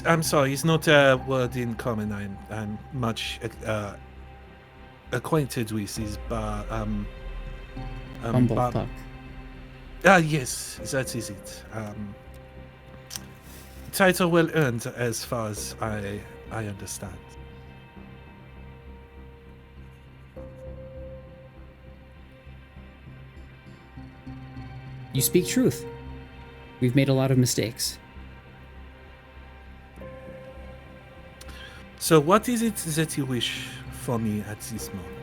I'm sorry, it's not a word in common I'm much acquainted with. Is Bumblefuck. Yes, that is it. Title well earned, as far as I understand. You speak truth. We've made a lot of mistakes. So, what is it that you wish for me at this moment?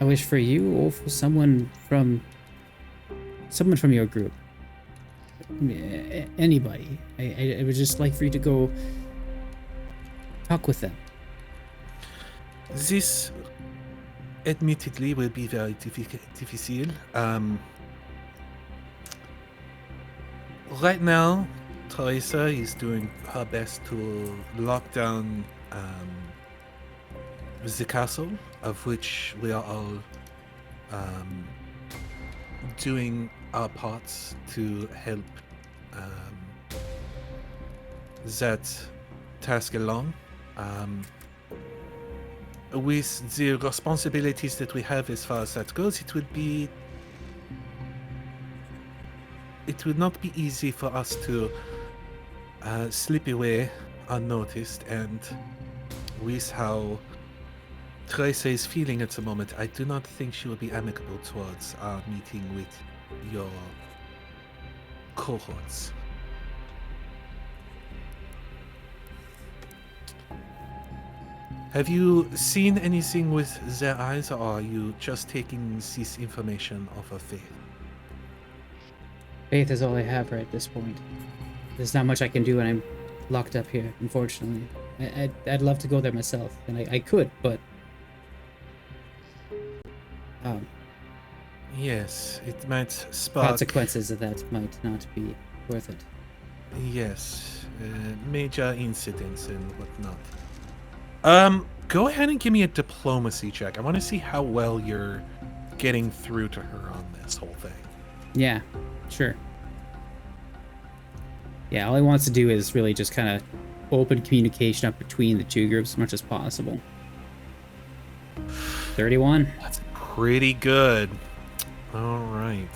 I wish for you or for someone from your group. Anybody. I would just like for you to go talk with them. This, admittedly, will be very difficult. Right now, Teresa is doing her best to lock down the castle, of which we are all doing our parts to help that task along. With the responsibilities that we have as far as that goes, it would be it would not be easy for us to slip away unnoticed, and with how Trace is feeling at the moment, I do not think she will be amicable towards our meeting with your cohorts. Have you seen anything with their eyes, or are you just taking this information off of faith? Faith is all I have right at this point. There's not much I can do when I'm locked up here, unfortunately. I'd love to go there myself, and I could, but... Yes, it might spark... consequences of that might not be worth it. Yes, major incidents and whatnot. Go ahead and give me a diplomacy check. I want to see how well you're getting through to her on this whole thing. Yeah, sure. Yeah, all he wants to do is really just kind of open communication up between the two groups as much as possible. 31. That's pretty good. All right.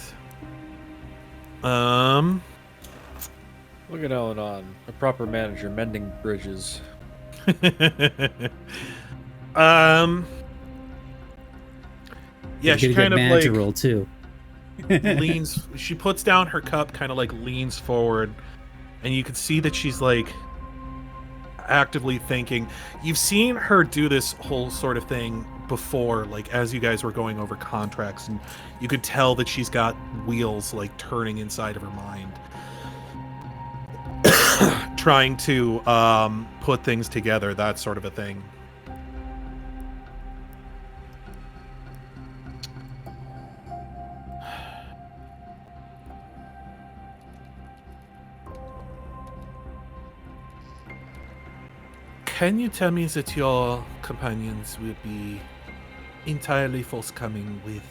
Look at Elenon, a proper manager mending bridges. Yeah, she kind of like roll too. leans. She puts down her cup, kind of like leans forward, and you can see that she's like actively thinking. You've seen her do this whole sort of thing before, like as you guys were going over contracts, and you could tell that she's got wheels like turning inside of her mind, trying to put things together, that sort of a thing. Can you tell me that your companions will be entirely forthcoming with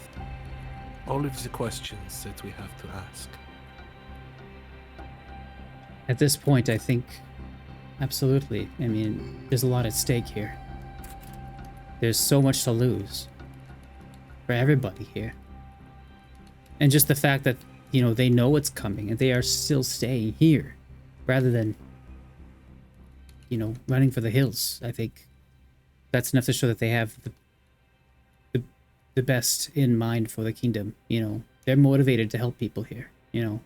all of the questions that we have to ask? At this point, I think absolutely. I mean, there's a lot at stake here. There's so much to lose for everybody here. And just the fact that, you know, they know it's coming and they are still staying here rather than, you know, running for the hills. I think that's enough to show that they have the best in mind for the kingdom. You know, they're motivated to help people here, you know.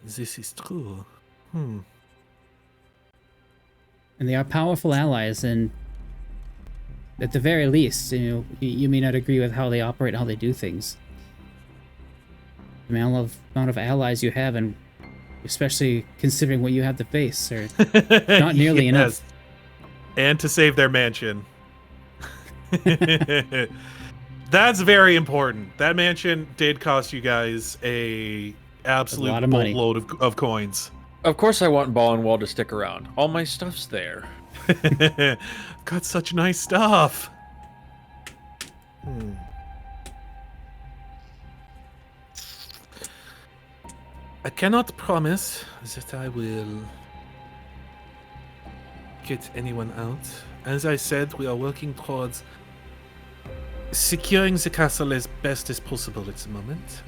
This is true. And they are powerful allies, and at the very least, you know, you may not agree with how they operate, how they do things. The amount of allies you have, and especially considering what you have to face, are not nearly enough. And to save their mansion. That's very important. That mansion did cost you guys a absolute lot of money. boatload of coins. Of course I want Ball and Wall to stick around. All my stuff's there. Got such nice stuff. I cannot promise that I will get anyone out. As I said, we are working towards securing the castle as best as possible at the moment.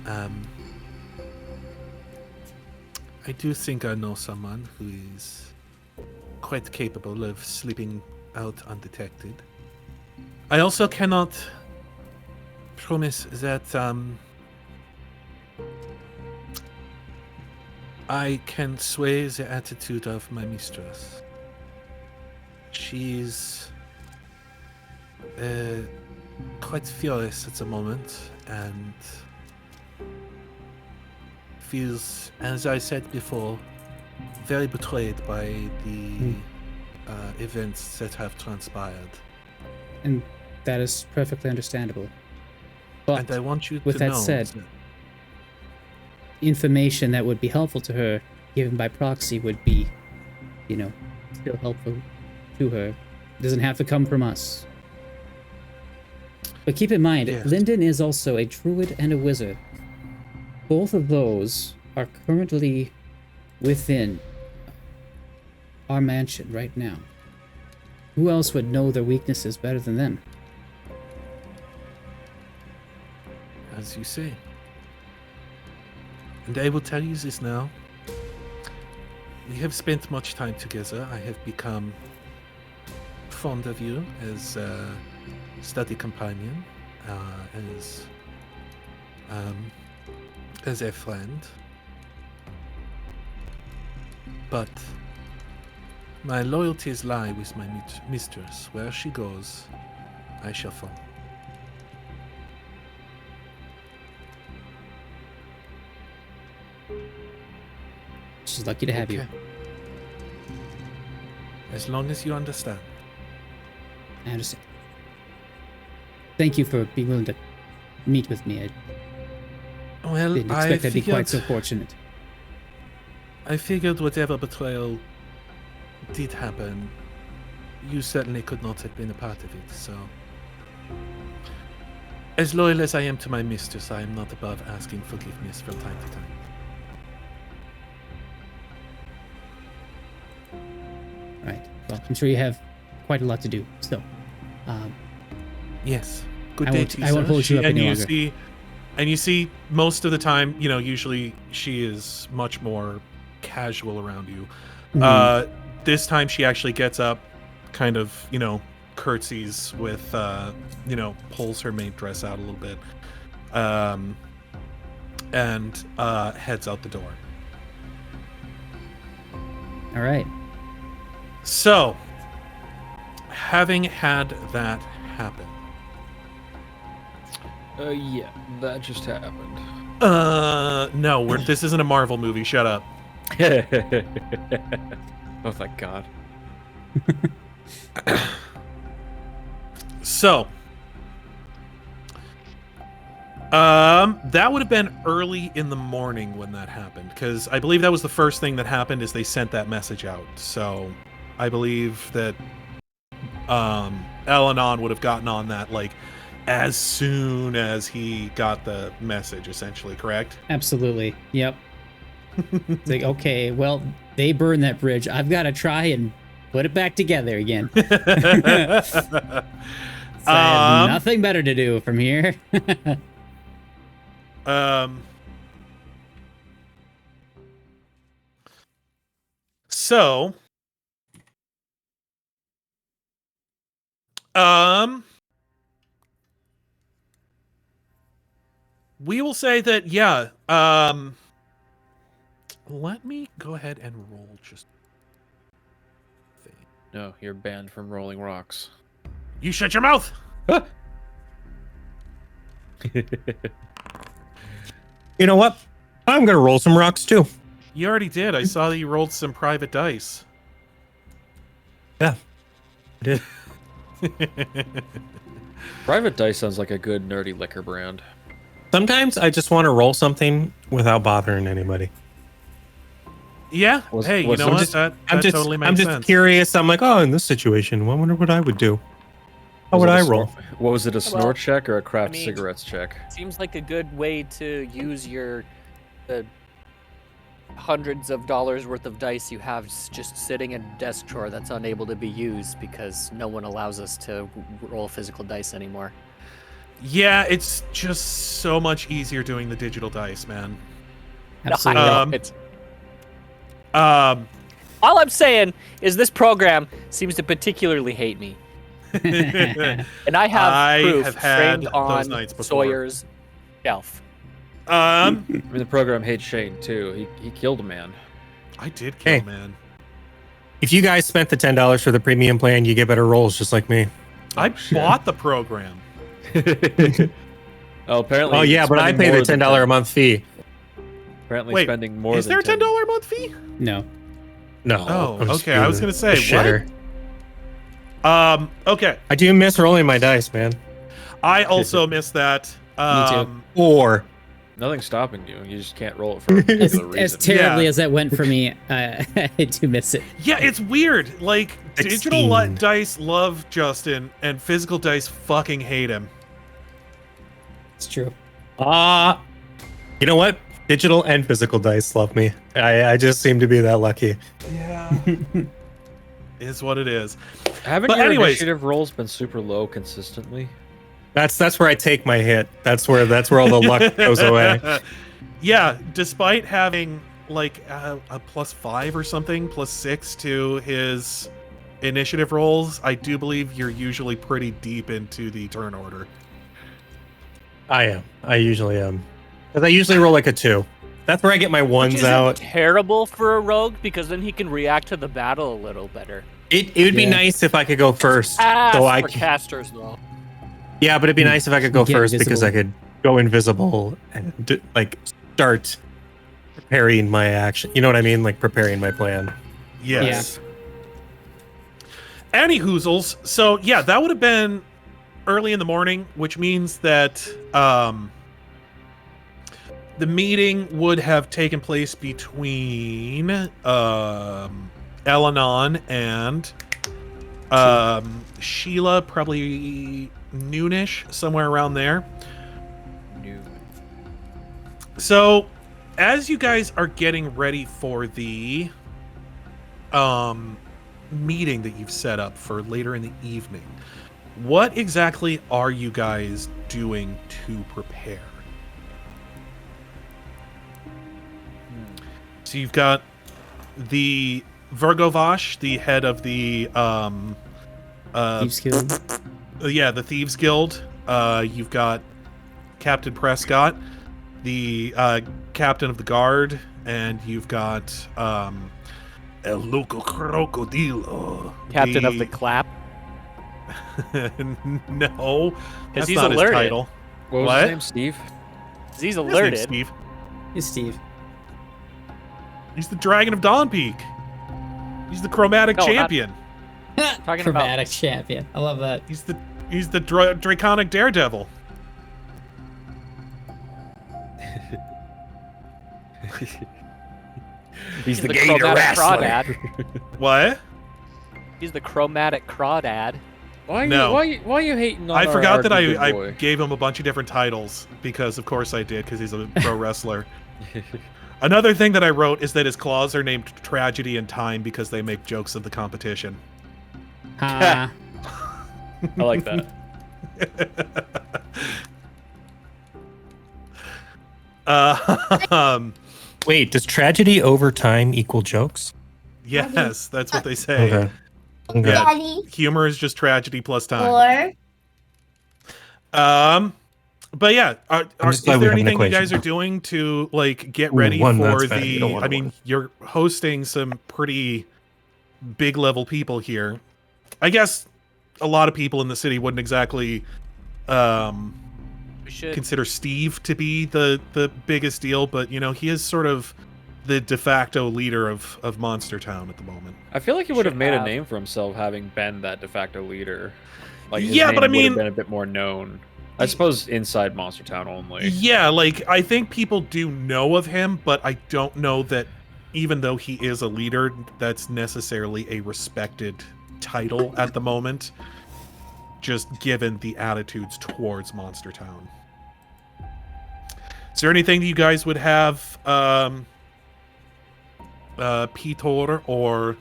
I do think I know someone who is quite capable of sleeping out undetected. I also cannot promise that I can sway the attitude of my mistress. She's quite furious at the moment and feels, as I said before, very betrayed by the events that have transpired. And that is perfectly understandable. But And I want you with to that know said, information that would be helpful to her, given by proxy, would be, you know, still helpful to her. It doesn't have to come from us. But keep in mind, Yes. Lyndon is also a druid and a wizard. Both of those are currently within our mansion right now. Who else would know their weaknesses better than them? as you say. And I will tell you this now. We have spent much time together. I have become fond of you as a study companion, as a friend. But my loyalties lie with my mistress. Where she goes, I shall follow. She's lucky to have you. Okay. As long as you understand. I understand. Thank you for being willing to meet with me. I Well, didn't I expect I'd be quite so figured, fortunate. I figured whatever betrayal did happen, you certainly could not have been a part of it, so... As loyal as I am to my mistress, I am not above asking forgiveness from time to time. Right. Well, I'm sure you have quite a lot to do. So, Yes. Good I day won't- to you, I won't sir. hold you up and any you longer. see, and you see, most of the time, you know, usually she is much more casual around you. mhm. This time she actually gets up, kind of, you know, curtsies with, you know, pulls her maid dress out a little bit, and heads out the door. All right. So, having had that happen, Yeah, that just happened. no, this isn't a Marvel movie. Shut up. Oh, thank God. So, that would have been early in the morning when that happened, because I believe that was the first thing that happened is they sent that message out. So, I believe that Elanon would have gotten on that like as soon as he got the message, essentially, correct? Absolutely. Yep. It's like, okay, well, they burned that bridge. I've got to try and put it back together again. So I have nothing better to do from here. So, we will say that, yeah, let me go ahead and roll just. No, you're banned from rolling rocks. You shut your mouth! You know what? I'm gonna roll some rocks too. You already did. I saw that you rolled some private dice. Yeah. I did. Private Dice sounds like a good nerdy liquor brand. Sometimes I just want to roll something without bothering anybody. Yeah. Was- Hey, you was- know I'm what? just- That I'm just, totally makes I'm just sense. curious. I'm like, oh, in this situation, I wonder what I would do. How would I roll? What was it, a snort Well, check or a craft I mean- cigarettes check? Seems like a good way to use your hundreds of dollars worth of dice you have just sitting in a desk drawer that's unable to be used because no one allows us to roll physical dice anymore. Yeah, it's just so much easier doing the digital dice, man. Absolutely. I know Um, it. Um, All I'm saying is this program seems to particularly hate me, and I have I proof have had framed those on nights before. Sawyer's shelf. I mean, the program hates Shane too. He killed a man. I did kill, Hey. man. If you guys spent the $10 for the premium plan, you get better rolls, just like me. I shit. bought the program. Oh, apparently. Oh yeah, but I spending pay the more than $10 a month fee. Apparently, Wait, spending more Is than there a 10 $10 a month fee? No. No. Oh, I'm just okay, I was being gonna say, a what? shitter. Okay. I do miss rolling my dice, man. I also missed that. too. Or Nothing's stopping you. You just can't roll it for a As, particular as reason. terribly Yeah. as that went for me, I do miss it. Yeah, it's weird. Like, digital 16. dice love Justin, and physical dice fucking hate him. It's true. you know what? Digital and physical dice love me. I just seem to be that lucky. Yeah. Is what it is. Haven't But your anyways- initiative rolls been super low consistently? That's where I take my hit. That's where all the luck goes away. Yeah, despite having like a +5 or something, +6 to his initiative rolls, I do believe you're usually pretty deep into the turn order. I am. I usually am. Because I usually roll like a 2. That's where I get my Which ones isn't out. terrible for a rogue because then he can react to the battle a little better. It would be Yeah. nice if I could go first. Ah, so I for can, casters though. yeah, but it'd be nice if I could go Get first because I invisible. could go invisible and like start preparing my action. You know what I mean? Like preparing my plan. Yes. Any hoozles. So yeah, that would have been early in the morning, which means that the meeting would have taken place between Elanon and Sheila, probably noonish, somewhere around there. So, as you guys are getting ready for the meeting that you've set up for later in the evening, what exactly are you guys doing to prepare? So you've got the Virgovash, the head of the Thieves Guild. the Thieves Guild. You've got Captain Prescott, the captain of the guard, and you've got El Loco Crocodilo, Captain of the clap. No, that's he's not his alerted. title. What was What? his name? Steve? He's His name's alerted. Steve. Hey, Steve. He's the Dragon of Dawn Peak. He's the Chromatic No, not- Champion. Talking Chromatic champion. I love that. He's the Draconic Daredevil. He's the chromatic gator wrestler. crawdad. What? He's the chromatic crawdad. Why are you, No. why are you hating on I our forgot that RP I boy? gave him a bunch of different titles because, of course, I did because he's a pro wrestler. Another thing that I wrote is that his claws are named Tragedy and Time because they make jokes of the competition. Ha. I like that. Wait, does tragedy over time equal jokes? Yes, that's what they say. Okay. Okay. Yeah. Daddy, Humor is just tragedy plus time. or But yeah, I'm is just glad we there have an anything you guys equation. are doing to like get Ooh, ready one, for that's bad. You don't the? want I mean, you're hosting some pretty big level people here. I guess a lot of people in the city wouldn't exactly We should. consider Steve to be the biggest deal, but you know he is sort of the de facto leader of Monster Town at the moment. I feel like he would have Should made a have. name for himself having been that de facto leader. Like his Yeah, name but I would have mean- been a bit more known. I suppose inside Monster Town only. Yeah, like I think people do know of him, but I don't know that even though he is a leader, that's necessarily a respected title at the moment, just given the attitudes towards Monster Town. Is there anything that you guys would have Pitor or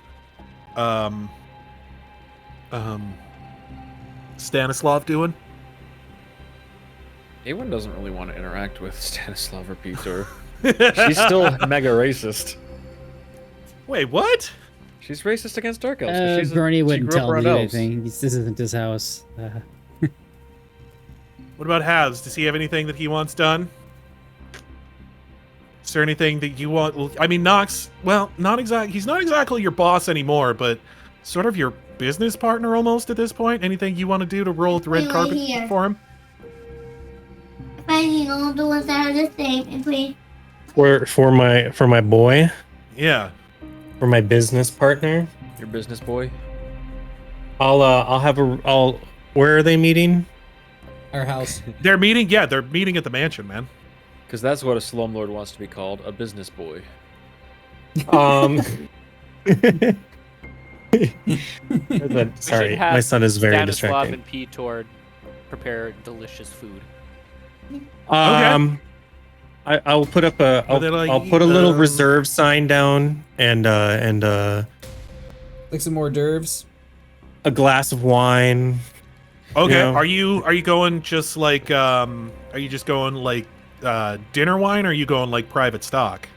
Stanislav doing? Ewan doesn't really want to interact with Stanislav or Peter. She's still mega racist. Wait, what? She's racist against dark elves. 'cause she's Bernie she wouldn't grew up tell around me elves. anything. This isn't his house. What about Havs? Does he have anything that he wants done? Is there anything that you want? I mean, Nox. Well, not exactly. He's not exactly your boss anymore, but sort of your business partner almost at this point. Anything you want to do to roll the red Wait, carpet here. for him? finding all the ones that are the same and putting For my boy, Yeah. for my business partner, Your business boy. I'll where are they meeting? Our house. They're meeting. Yeah, they're meeting at the mansion, man. Because that's what a slumlord wants to be called, a business boy. Um We sorry, should have my son is very Stanislav distracting. and Petor prepare delicious food. I'll put up Are they like, I'll put a little um, reserve sign down and Like some more d'oeuvres. a glass of wine. Okay. Yeah. Are you going just like are you just going like dinner wine, or are you going like private stock?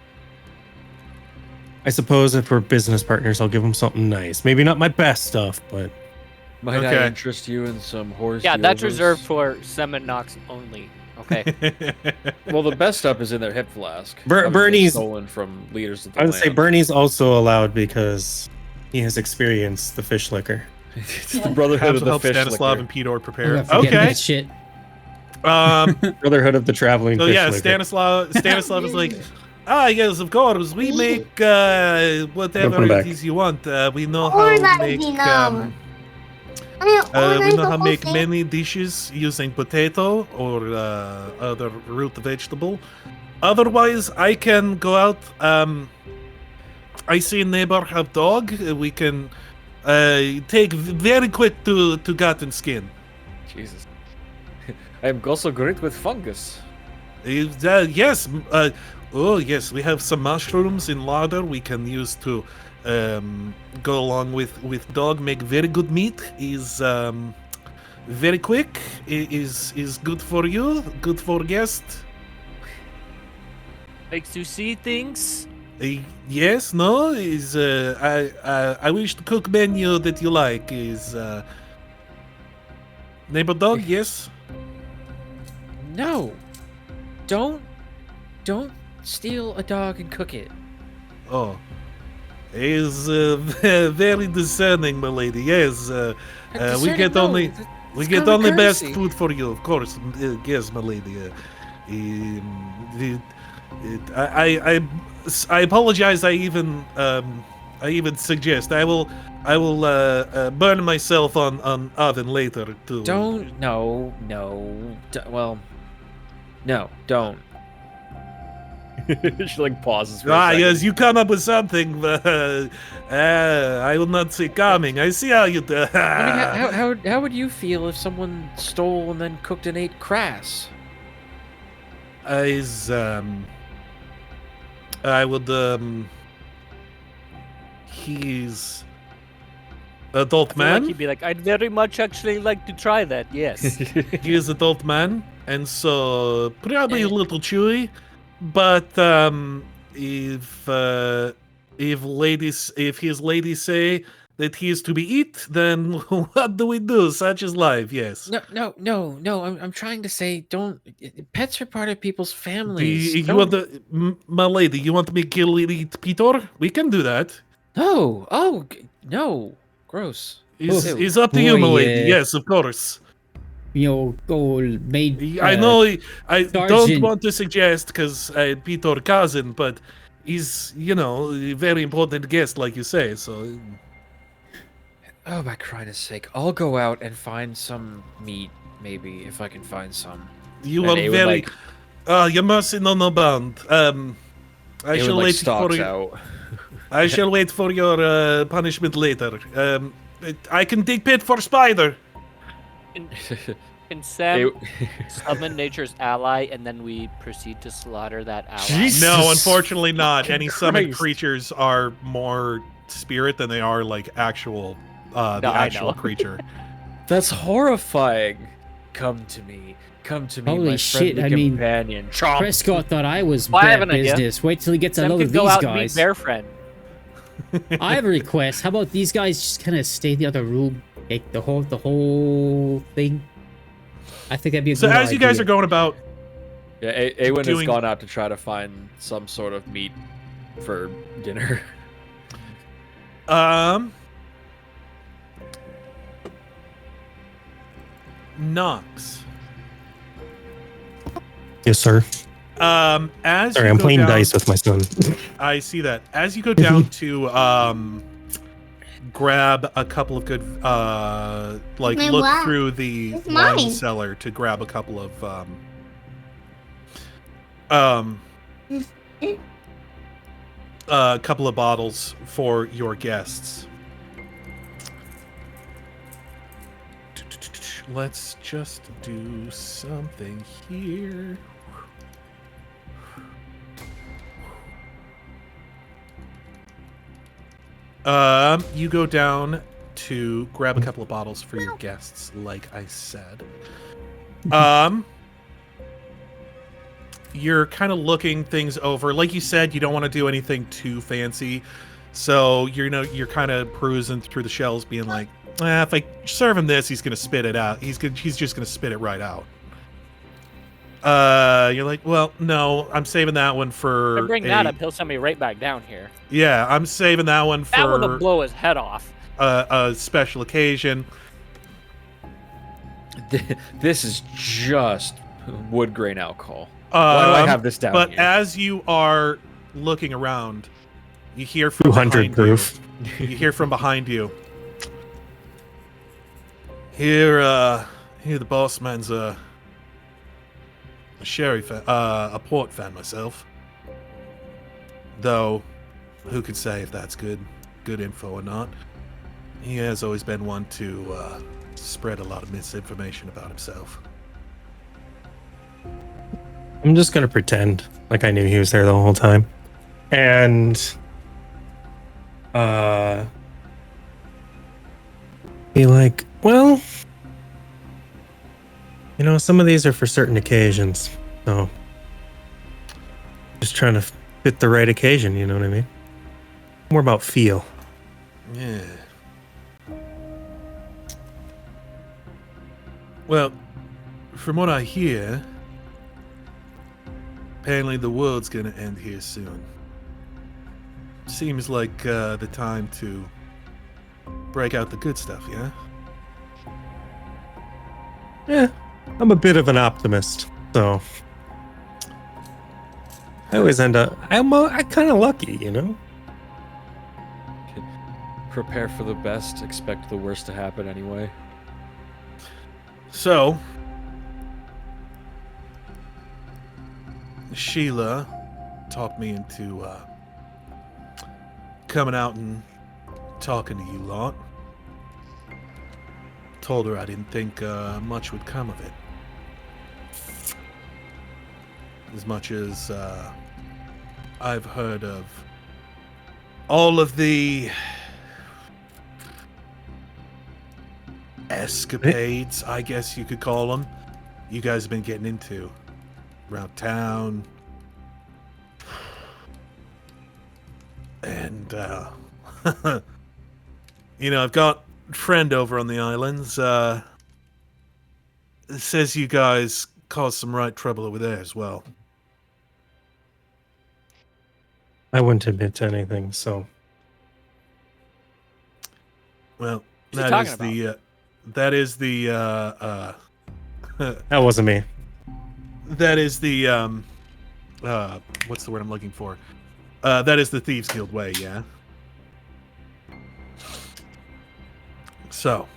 I suppose if we're business partners, I'll give them something nice. Maybe not my best stuff, but Might Okay. I interest you in some horse? Yeah, that's Diovas? reserved for Seminox only. Okay. Well, the best stuff is in their hip flask. Ber- Obviously Bernie's- stolen from leaders of the I would say land. Bernie's also allowed because he has experienced the fish liquor. It's the Brotherhood Perhaps of will the help Fish Stanislav Liquor. and Pedor I'm prepare. not forgetting Okay. that shit. Brotherhood of the Traveling So Fish yeah, Liquor. Stanislav is like, yes, of course, we make whatever Open it it back. is you want. We know how Or to that make. is enough. I mean, We know how to whole make thing. many dishes using potato or other root vegetable. Otherwise, I can go out. I see a neighbor have dog. We can take very quick to gut and skin. Jesus. I am also great with fungus. Yes. Oh yes, we have some mushrooms in larder we can use to go along with dog. Make very good meat. Is very quick. Is good for you. Good for guest. Makes you see things. Yes. No. Is I wish the cook menu that you like is neighbor dog. Yes. No. Don't steal a dog and cook it. Oh. Is very discerning, my lady. Yes. We get only. We get only best food for you, of course. Yes, my lady. I apologize. I even suggest I will burn myself on oven later to. Don't. No. Well. No. Don't. She like pauses. For a second. Yes, you come up with something. I will not say coming. I see how you do. I mean, how would you feel if someone stole and then cooked and ate crass? I would he's adult I feel like man. he'd be like, I'd very much actually like to try that. Yes. He is adult man, and so probably a little chewy. But if his ladies say that he is to be eat, then what do we do? Such is life. Yes. No. I'm trying to say, don't. Pets are part of people's families. You want my lady? You want me to kill eat Peter? We can do that. No. Oh, no. Gross. It's up to you, my Boy, lady. Yes, of course. Old maid. I know. I don't Sergeant. want to suggest because Peter cousin, but he's a very important guest, like you say. So Oh, my Christ's sake. I'll go out and find some meat, maybe, if I can find some. you And are they would, very. like, Your mercy no bound. I they shall would, like, wait for stalks you. out. I shall wait for your punishment later. I can dig pit for spider. Can Sam They- summon nature's ally and then we proceed to slaughter that ally? Jesus No, unfortunately not. fucking Any summoned Christ. creatures are more spirit than they are like actual the No, I actual know. creature. That's horrifying. Come to me. Come to me, Holy my shit, friendly I mean, companion. Chomp. Prescott thought I was Well, I have bad an idea. business. Wait till he gets a Sam load could of go these out and meet guys. Bear Friend. I have a request. How about these guys just kind of stay in the other room, like the whole thing? I think that'd be a So good as you guys idea. are going about, Yeah, Awen has doing- gone out to try to find some sort of meat for dinner. Knox. Yes, sir. As Sorry, you I'm go playing down- dice with my son. I see that. As you go down to grab a couple of good like Man, look wow. through the It's wine mine. cellar to grab a couple of a couple of bottles for your guests. Let's just do something here. You go down to grab a couple of bottles for your guests, like I said. you're kind of looking things over. Like you said, you don't want to do anything too fancy. So you're kind of perusing through the shells, being like, if I serve him this, he's gonna spit it out. He's just gonna spit it right out. You're like, well, no, I'm saving that one for. If I bring that up, he'll send me right back down here. Yeah, I'm saving that one That one will for blow his head off. a special occasion. This is just wood grain alcohol. Why do I have this down But here? as you are looking around, you hear from 200 behind proof. you hear from behind you. Here the boss man's a sherry fan, a port fan myself. Though, who could say if that's good info or not? He has always been one to spread a lot of misinformation about himself. I'm just gonna pretend like I knew he was there the whole time, and be like, well, some of these are for certain occasions, so just trying to fit the right occasion. You know what I mean? More about feel. Yeah. Well, from what I hear, apparently the world's gonna end here soon. Seems like the time to break out the good stuff, yeah? Yeah, I'm a bit of an optimist, so I always end up. I'm kind of lucky, Prepare for the best, expect the worst to happen anyway. So, Sheila talked me into coming out and talking to you lot. Told her I didn't think much would come of it. As much as I've heard of all of the escapades, I guess you could call them, you guys have been getting into around town. And, I've got a friend over on the islands, says you guys caused some right trouble over there as well. I wouldn't admit to anything, so Well, What's he talking about? that is the that wasn't me. that is the what's the word I'm looking for? That is the Thieves Guild way, yeah. So,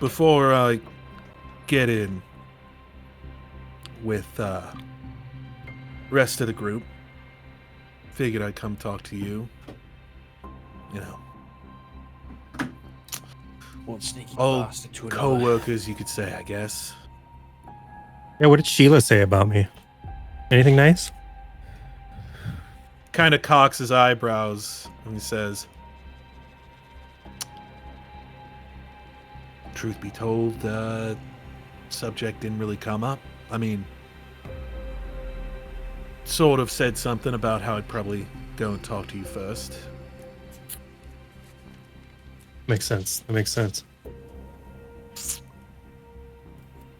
before I get in with rest of the group, figured I'd come talk to you. One sneaky Old bastard to another. co-workers, you could say, I guess. Yeah, what did Sheila say about me? Anything nice? Kind of cocks his eyebrows and he says, truth be told, subject didn't really come up. I mean, sort of said something about how I'd probably go and talk to you first. Makes sense. That makes sense.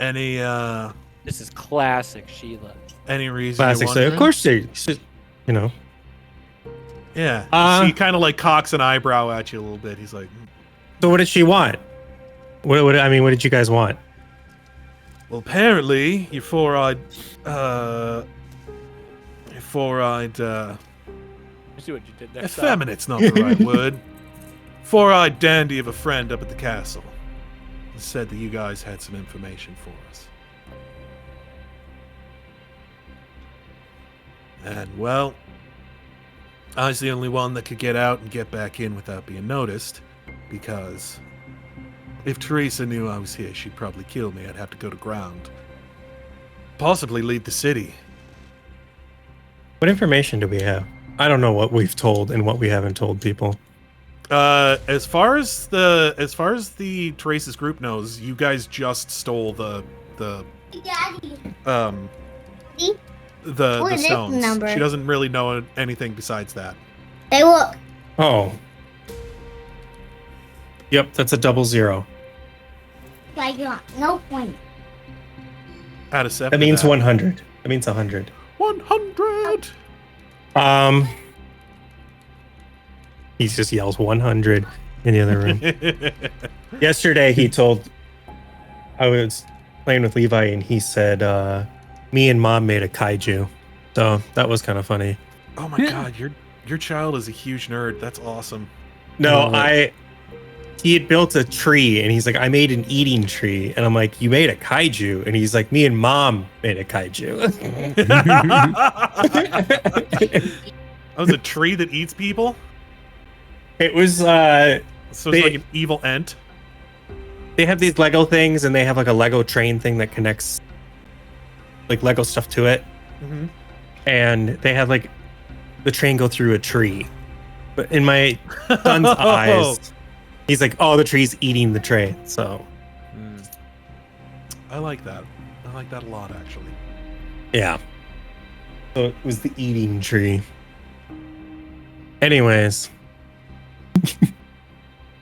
Any This is classic Sheila. reason Classic. you're Say, of wondering? course Yeah. He kind of like cocks an eyebrow at you a little bit. He's like, So what did she want? What did you guys want? well, apparently your four-eyed I see what you did there. Sal. effeminate's not the right word. Four-eyed dandy of a friend up at the castle said that you guys had some information for us. And, well, I was the only one that could get out and get back in without being noticed, because if Teresa knew I was here, she'd probably kill me. I'd have to go to ground. Possibly leave the city. What information do we have? I don't know what we've told and what we haven't told people. As far as the Teresa's group knows, you guys just stole the Daddy. the What is the stones. number? She doesn't really know anything besides that. Hey, look. Oh. Yep, that's a 000. I got no point. Out of 7. That means 100. That means 100. 100. He just yells 100 in the other room. Yesterday, I was playing with Levi, and he said, me and mom made a kaiju. So that was kind of funny. Oh my god, your child is a huge nerd. That's awesome. No, he had built a tree, and he's like, I made an eating tree. And I'm like, you made a kaiju? And he's like, me and mom made a kaiju. That was a tree that eats people? It was, So it's like an evil ent? they have these Lego things, and they have like a Lego train thing that connects like Lego stuff to it. Mm-hmm. And they had like the train go through a tree. But in my son's eyes, he's like, oh, the tree's eating the train. So I like that. I like that a lot, actually. yeah. So it was the eating tree. Anyways.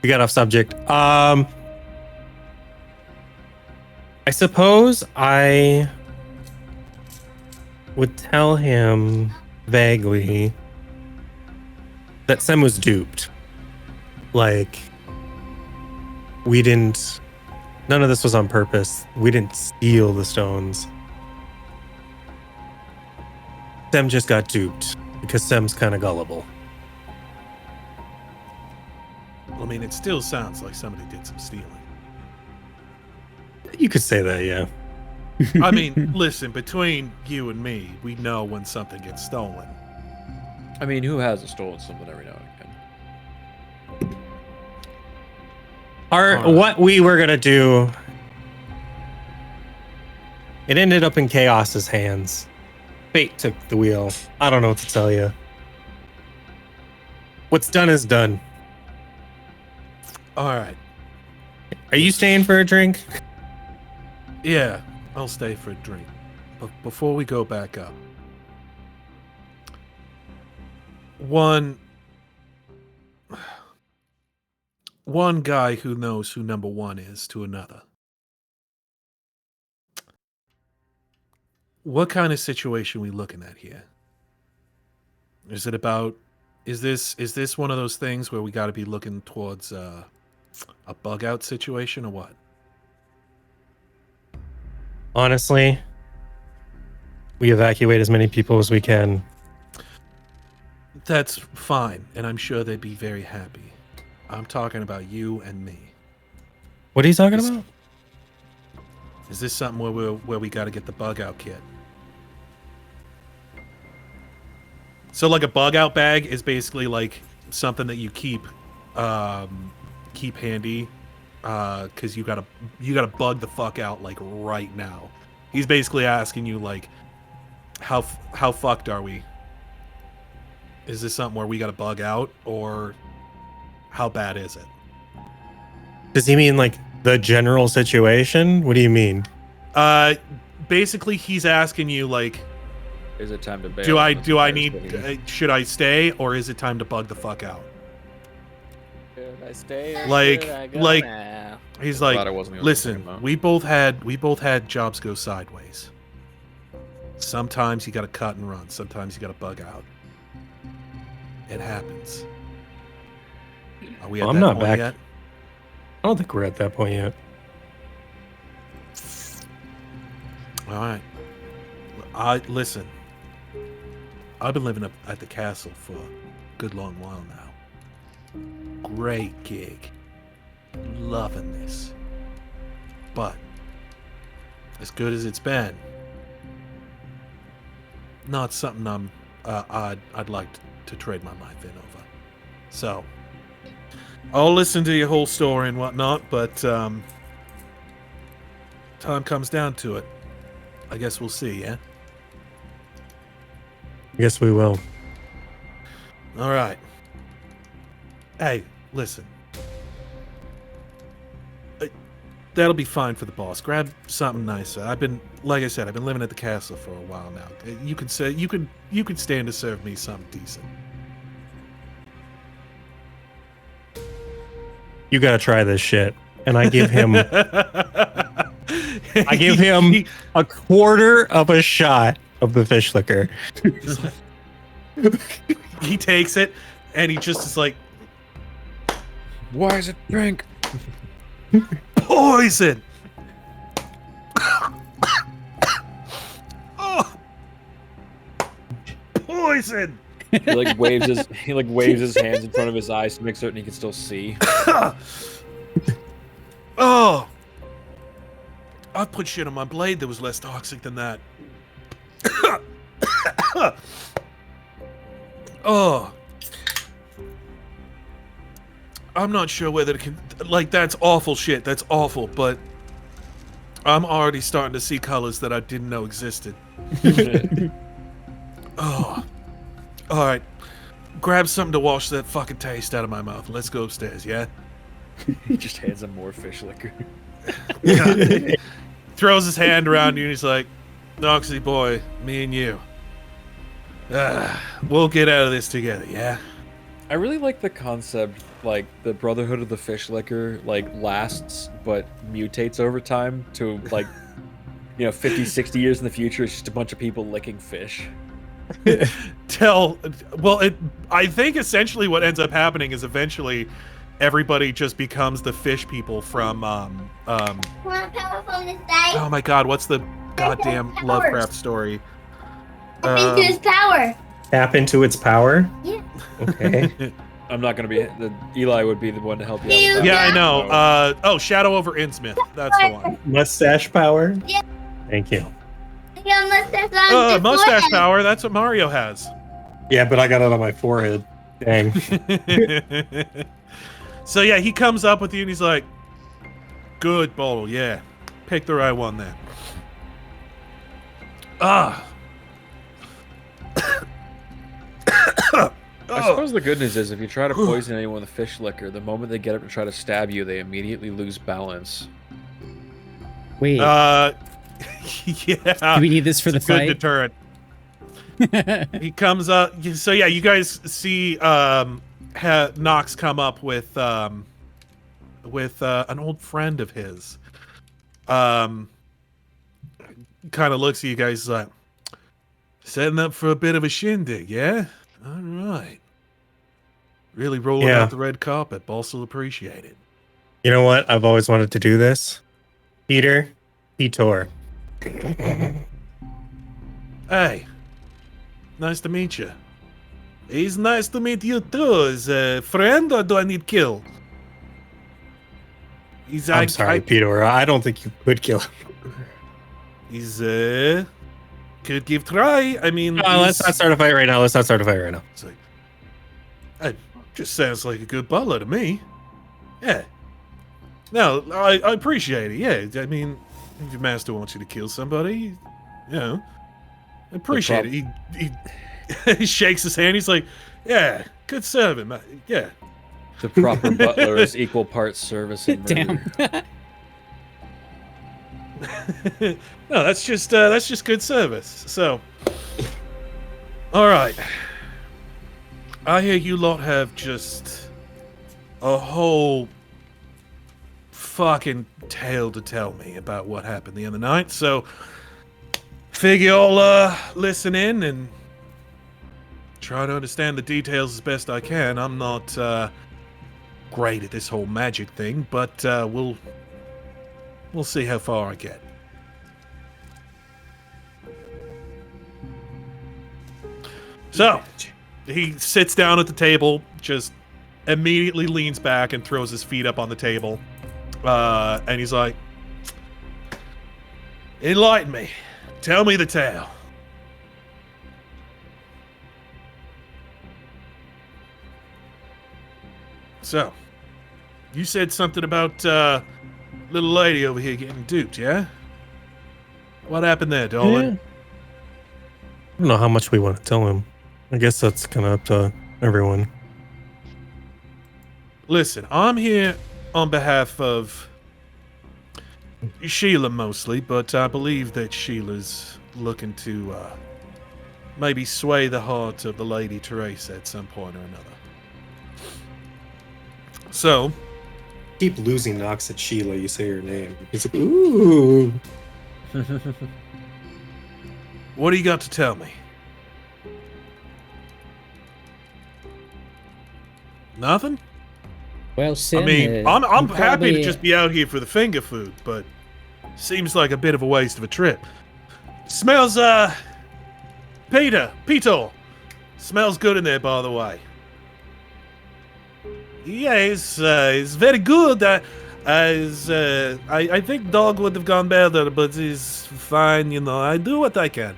We got off subject. I suppose I would tell him vaguely that Sem was duped. Like, none of this was on purpose. We didn't steal the stones. Sem just got duped because Sem's kind of gullible. I mean, it still sounds like somebody did some stealing. You could say that, yeah. I mean, listen, between you and me, we know when something gets stolen. I mean, who hasn't stolen something every now and again? What we were gonna do, it ended up in Chaos's hands. Fate took the wheel. I don't know what to tell you. What's done is done. All right. Are you staying for a drink? Yeah, I'll stay for a drink. But before we go back up, one guy who knows who number one is to another. What kind of situation are we looking at here? Is this one of those things where we got to be looking towards a bug out situation or what? Honestly, we evacuate as many people as we can. That's fine, and I'm sure they'd be very happy. I'm talking about you and me. What are you talking about? Is this something where we got to get the bug out kit? So like a bug out bag is basically like something that you keep handy because you gotta bug the fuck out like right now. He's basically asking you like how fucked are we? Is this something where we gotta bug out, or how bad is it? Does he mean like the general situation? What do you mean? Basically he's asking you like, Is it time to bail? do I need should I stay, or is it time to bug the fuck out? Should I stay or Like- should I go like- now? He's Glad like, I wasn't gonna listen, bring him up. we both had jobs go sideways. Sometimes you gotta cut and run. Sometimes you gotta bug out. It happens. Are we at I'm that not point back. yet? I don't think we're at that point yet. All right. Listen. I've been living up at the castle for a good long while now. Great gig. Loving this. But as good as it's been, not something I'd like to trade my life in over. So I'll listen to your whole story and whatnot, but time comes down to it. I guess we'll see, yeah? I guess we will. All right. Hey, listen. that'll be fine for the boss. Grab something nicer. Like I said, I've been living at the castle for a while now. You could stand to serve me something decent. You gotta try this shit. And I give him a quarter of a shot of the fish liquor. He takes it and he just is like, Why is it pink? poison. Oh, poison. He like waves his hands in front of his eyes to make certain he can still see. Oh, I put shit on my blade that was less toxic than that. Oh, I'm not sure whether it can. Like, that's awful shit. That's awful, but I'm already starting to see colors that I didn't know existed. Oh, all right. Grab something to wash that fucking taste out of my mouth. Let's go upstairs. Yeah. He just hands him more fish liquor. Throws his hand around you and he's like, Noxy boy, me and you. We'll get out of this together, yeah? I really like the concept, like the Brotherhood of the Fish Liquor, like lasts but mutates over time to like, 50, 60 years in the future. It's just a bunch of people licking fish. I think essentially what ends up happening is eventually everybody just becomes the fish people from Want power from this day? oh my god, what's the goddamn Lovecraft story? Into his power. Tap into its power? Yeah. Okay. I'm not gonna be. Eli would be the one to help you out. with that. Yeah, I know. Shadow over Innsmouth. That's the one. Mustache power? Yeah. Thank you. I got mustache on his Mustache forehead. power, that's what Mario has. Yeah, but I got it on my forehead. Dang. So yeah, he comes up with you and he's like, good bottle, yeah. Pick the right one then. Ah. I suppose the good news is if you try to poison anyone with fish liquor, the moment they get up to try to stab you, they immediately lose balance. Wait, Yeah. do we need this for the Good fight? deterrent. He comes up. So yeah, you guys see Nox come up with an old friend of his. Kind of looks at you guys like, setting up for a bit of a shindig, yeah? All right. Really rolling Yeah. out the red carpet. Boss will appreciate it. You know what? I've always wanted to do this. Peter, Petor. Hey, nice to meet you. It's nice to meet you too. Is a friend or do I need kill? I'm sorry, Peter. I don't think you could kill him. Could give try. I mean, Let's not start a fight right now. It's like, it just sounds like a good butler to me. Yeah. No, I appreciate it. Yeah, I mean, if your master wants you to kill somebody, I appreciate it. He shakes his hand. He's like, yeah, good servant, man. Yeah. The proper butler is equal parts service and murder. Damn. No, that's just good service. So, all right. I hear you lot have just a whole fucking tale to tell me about what happened the other night. So, figure I'll listen in and try to understand the details as best I can. I'm not great at this whole magic thing, but we'll see how far I get. So, he sits down at the table, just immediately leans back and throws his feet up on the table. And he's like, enlighten me. Tell me the tale. So, you said something about little lady over here getting duped, yeah? What happened there, darling? I don't know how much we want to tell him. I guess that's kind of up to everyone. Listen, I'm here on behalf of Sheila mostly, but I believe that Sheila's looking to maybe sway the heart of the Lady Teresa at some point or another. So, Keep losing knocks at Sheila. You say her name. He's like, ooh. what do you got to tell me? Nothing? Well, Sim, I mean, I'm you happy to probably- just be out here for the finger food, but seems like a bit of a waste of a trip. Smells, Peter, smells good in there, by the way. Yeah, it's very good. I think dog would have gone better, but it's fine, you know. I do what I can.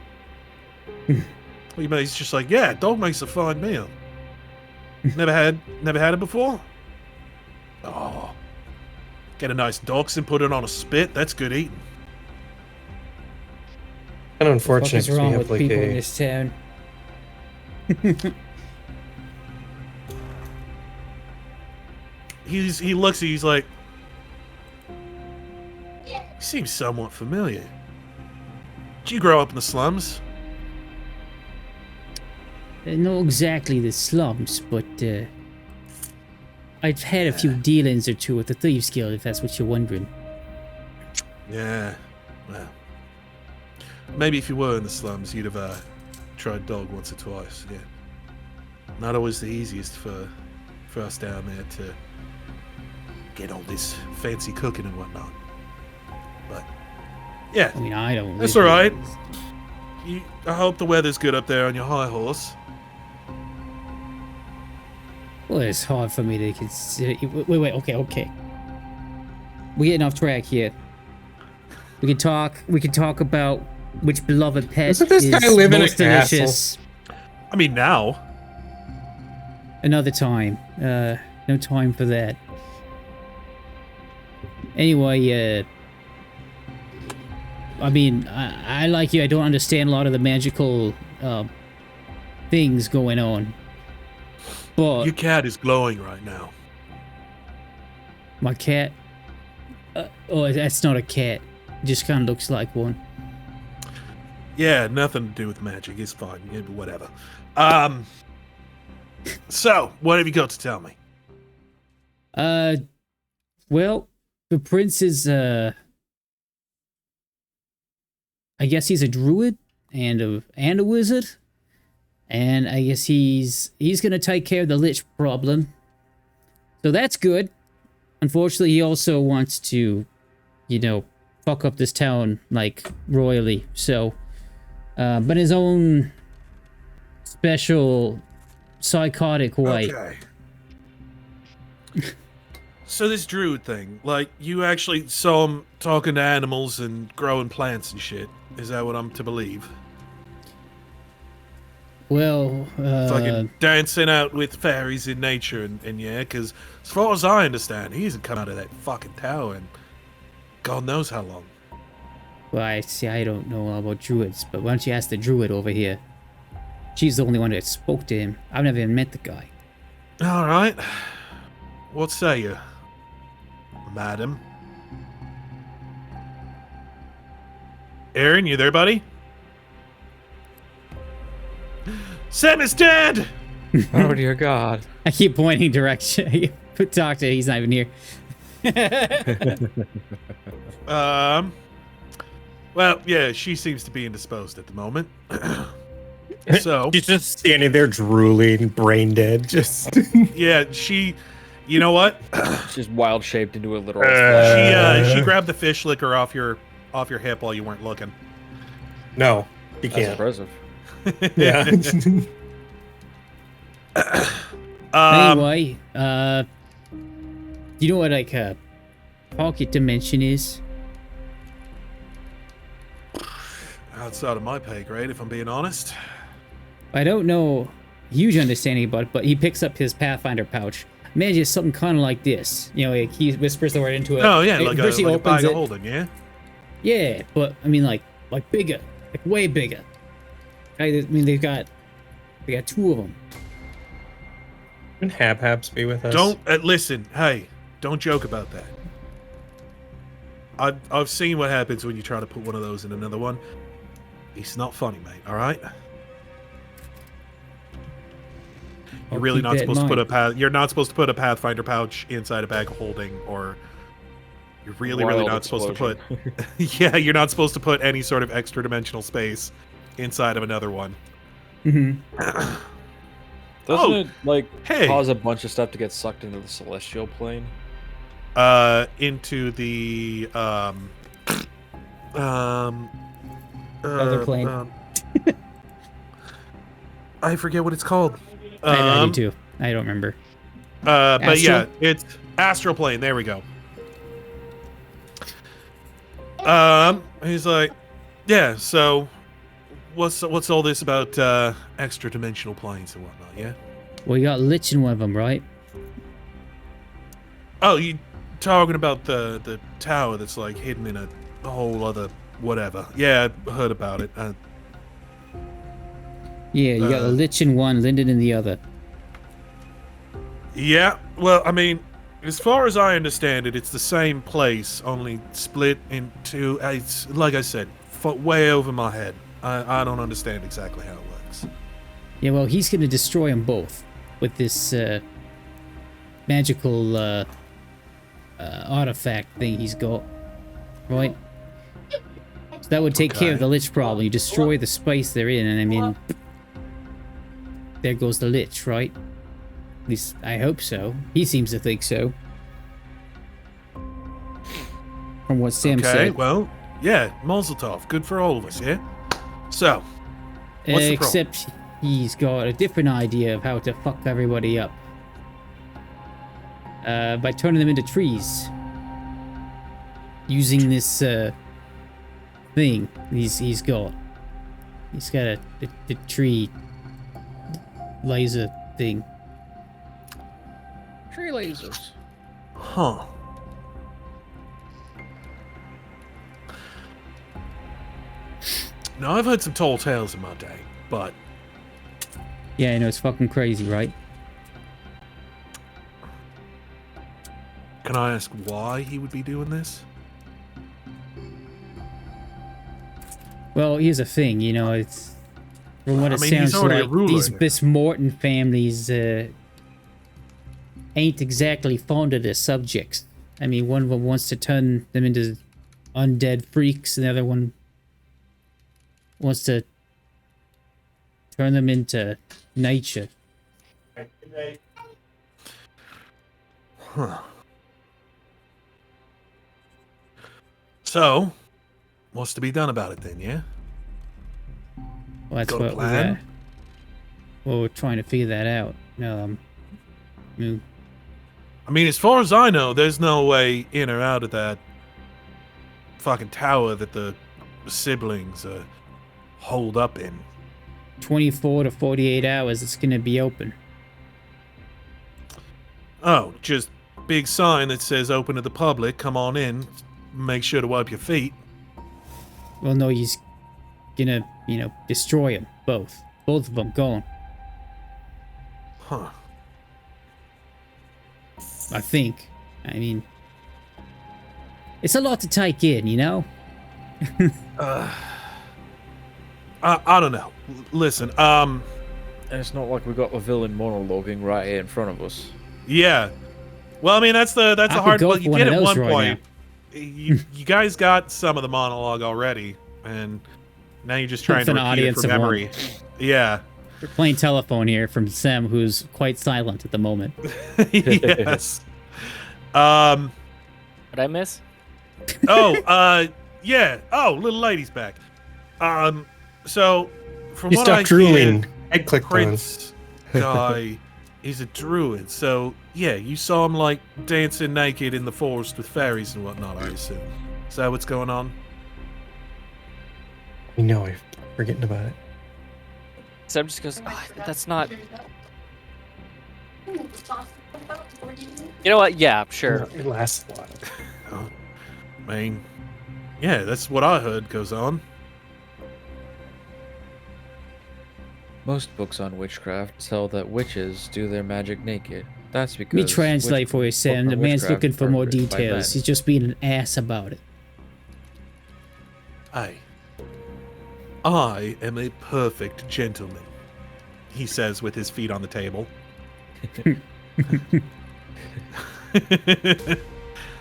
He's just like, yeah, dog makes a fine meal. Never had it before? Oh. Get a nice dachshund, put it on a spit. That's good eating. Kind of What the fuck unfortunate is 'cause we wrong have with like people in a this town? He looks at you, he's like, he seems somewhat familiar. Did you grow up in the slums? Not exactly the slums, but I've had a few dealings or two with the Thieves Guild, if that's what you're wondering. Yeah, well, maybe if you were in the slums, you'd have tried dog once or twice. Yeah, not always the easiest for us down there to get all this fancy cooking and whatnot. But yeah, I mean, I don't. That's live all here. right. I hope the weather's good up there on your high horse. Well, it's hard for me to consider. Wait, okay. We're getting off track here. We can talk about which beloved pet Doesn't this is guy live in a most castle? delicious. I mean, now. Another time. No time for that. Anyway, I mean, I like you. I don't understand a lot of the magical things going on. But Your cat is glowing right now. my cat. Oh, that's not a cat. It just kind of looks like one. Yeah, nothing to do with magic. It's fine. Yeah, whatever. So, what have you got to tell me? Well, the prince is, I guess he's a druid and a wizard. And I guess he's gonna take care of the lich problem. So that's good. Unfortunately, he also wants to, fuck up this town, like, royally. So, but in his own special psychotic way. Okay. So this druid thing, like, you actually saw him talking to animals and growing plants and shit. Is that what I'm to believe? Well, Fucking dancing out with fairies in nature and yeah, because as far as I understand, he hasn't come out of that fucking tower in God knows how long. well, I don't know all about druids, but why don't you ask the druid over here? She's the only one that spoke to him. I've never even met the guy. All right. What say you, madam? Aaron, you there, buddy? Sam is dead! Oh dear God. I keep pointing direction. Talk to him. He's not even here. Well, yeah, she seems to be indisposed at the moment. So, She's just standing there drooling, brain dead. Just yeah, you know what? It's just wild shaped into a literal. She grabbed the fish liquor off your hip while you weren't looking. no, you That's can't. impressive. Yeah. Anyway, you know what like a pocket dimension is? Outside of my pay grade, if I'm being honest. I don't know huge understanding about it, but he picks up his Pathfinder pouch. Imagine it's something kind of like this. Like he whispers the word into it. Oh yeah, like first he a opens bag of it. holding, yeah. Yeah, but I mean like bigger, like way bigger. I mean they got two of them. Can Habs be with us? Don't listen. Hey, don't joke about that. I've seen what happens when you try to put one of those in another one. It's not funny, mate. All right. You're I'll really keep not that in supposed to put a mind. path. You're not supposed to put a Pathfinder pouch inside a bag of holding, or you're really Wild not supposed to put. explosion. Yeah, you're not supposed to put any sort of extra dimensional space inside of another one. Mhm. Doesn't Oh, it like hey. cause a bunch of stuff to get sucked into the celestial plane? Into the Other plane. I forget what it's called. I do too. I don't remember. But yeah, Astral? it's astral plane. There we go. He's like, yeah. So, what's all this about extra dimensional planes and whatnot? Yeah. Well, you got Lich in one of them, right? Oh, you talking about the tower that's like hidden in a whole other whatever? Yeah, I heard about it. Yeah, you got the Lich in one, Linden in the other. Yeah, well, I mean, as far as I understand it, it's the same place, only split into. It's like I said, way over my head. I don't understand exactly how it works. Yeah, well, he's gonna destroy them both with this magical artifact thing he's got, right? So that would take care of Okay. the Lich problem. You destroy the space they're in, and I mean, there goes the Lich, right? At least I hope so. He seems to think so. From what Sam Okay, said. well, yeah, Mazel tov. Good for all of us, yeah? So, what's the problem? Except he's got a different idea of how to fuck everybody up. By turning them into trees. Using this thing he's got. He's got a tree laser thing. Tree lasers. Huh. Now, I've heard some tall tales in my day, but Yeah, I know, it's fucking crazy, right? can I ask why he would be doing this? Well, here's the thing, you know, it's from what I it mean, he's sounds already a like, ruler. this Morton families ain't exactly fond of their subjects. I mean, one of them wants to turn them into undead freaks, and the other one wants to turn them into nature. Huh. So, what's to be done about it then, yeah? Well, that's Got a what plan? we're trying to figure that out. Mm, I mean, as far as I know, there's no way in or out of that fucking tower that the siblings are holed up in. 24 to 48 hours, it's gonna be open. Oh, just big sign that says open to the public, come on in, make sure to wipe your feet. Well, no, he's gonna, you know, destroy them both. Both of them gone. Huh. I think. I mean, it's a lot to take in, you know? I don't know. Listen, And it's not like we got the villain monologuing right here in front of us. yeah. Well, I mean, that's the I could hard. go Well, for you one did of at those one right point. You guys got some of the monologue already, and now you're just trying With to an repeat it audience from of one. memory. Yeah. We're playing telephone here from Sam, who's quite silent at the moment. Yes. What I miss? Yeah. Oh, little lady's back. So from You what stopped I drooling. hear, Head clicked on. Prince guy is a druid. So yeah, you saw him like dancing naked in the forest with fairies and whatnot, I assume. Is that what's going on? You know, I'm forgetting about it. Sam just goes, "Oh, that's not. You know what? Yeah, sure. It lasts a while. I mean, yeah, that's what I heard goes on. Most books on witchcraft tell that witches do their magic naked. That's because Let me translate for you, Sam. The man's witchcraft looking for more perpetrated by details. men. He's just being an ass about it. I am a perfect gentleman, he says with his feet on the table.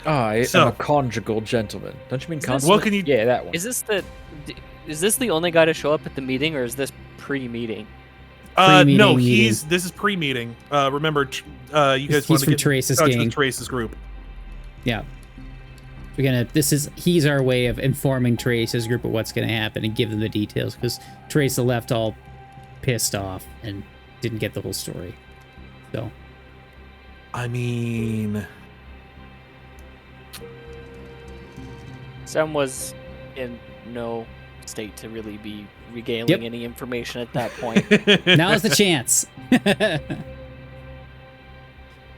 I So- am a conjugal gentleman. Don't you mean Is this- consummate? What can you- Yeah, that one. Is this the only guy to show up at the meeting, or is this pre-meeting? No, Pre-meeting this is pre-meeting. Remember, you guys He's want to from get Teresa's in touch gang. with Teresa's group. Yeah. He's our way of informing Teresa's group of what's gonna happen and give them the details, because Teresa left all pissed off and didn't get the whole story. So I mean, Sam was in no state to really be regaling Yep. any information at that point. now's the chance.